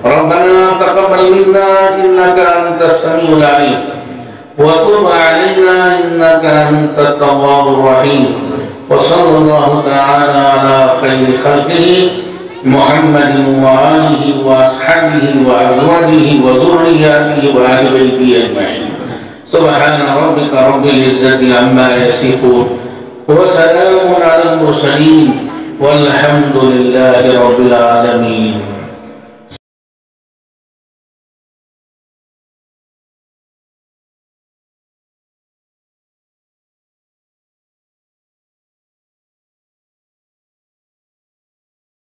ربنا تقبل منا انك انت السميع العليم وتب علينا انك انت التواب الرحيم۔ وصلى الله تعالى على خير خلقه محمد وآله وأصحابه وأزواجه وذرياته وآل بيته أجمعين۔ سبحان ربك رب العزة عما يصفون وسلام على المرسلين والحمد لله رب العالمين۔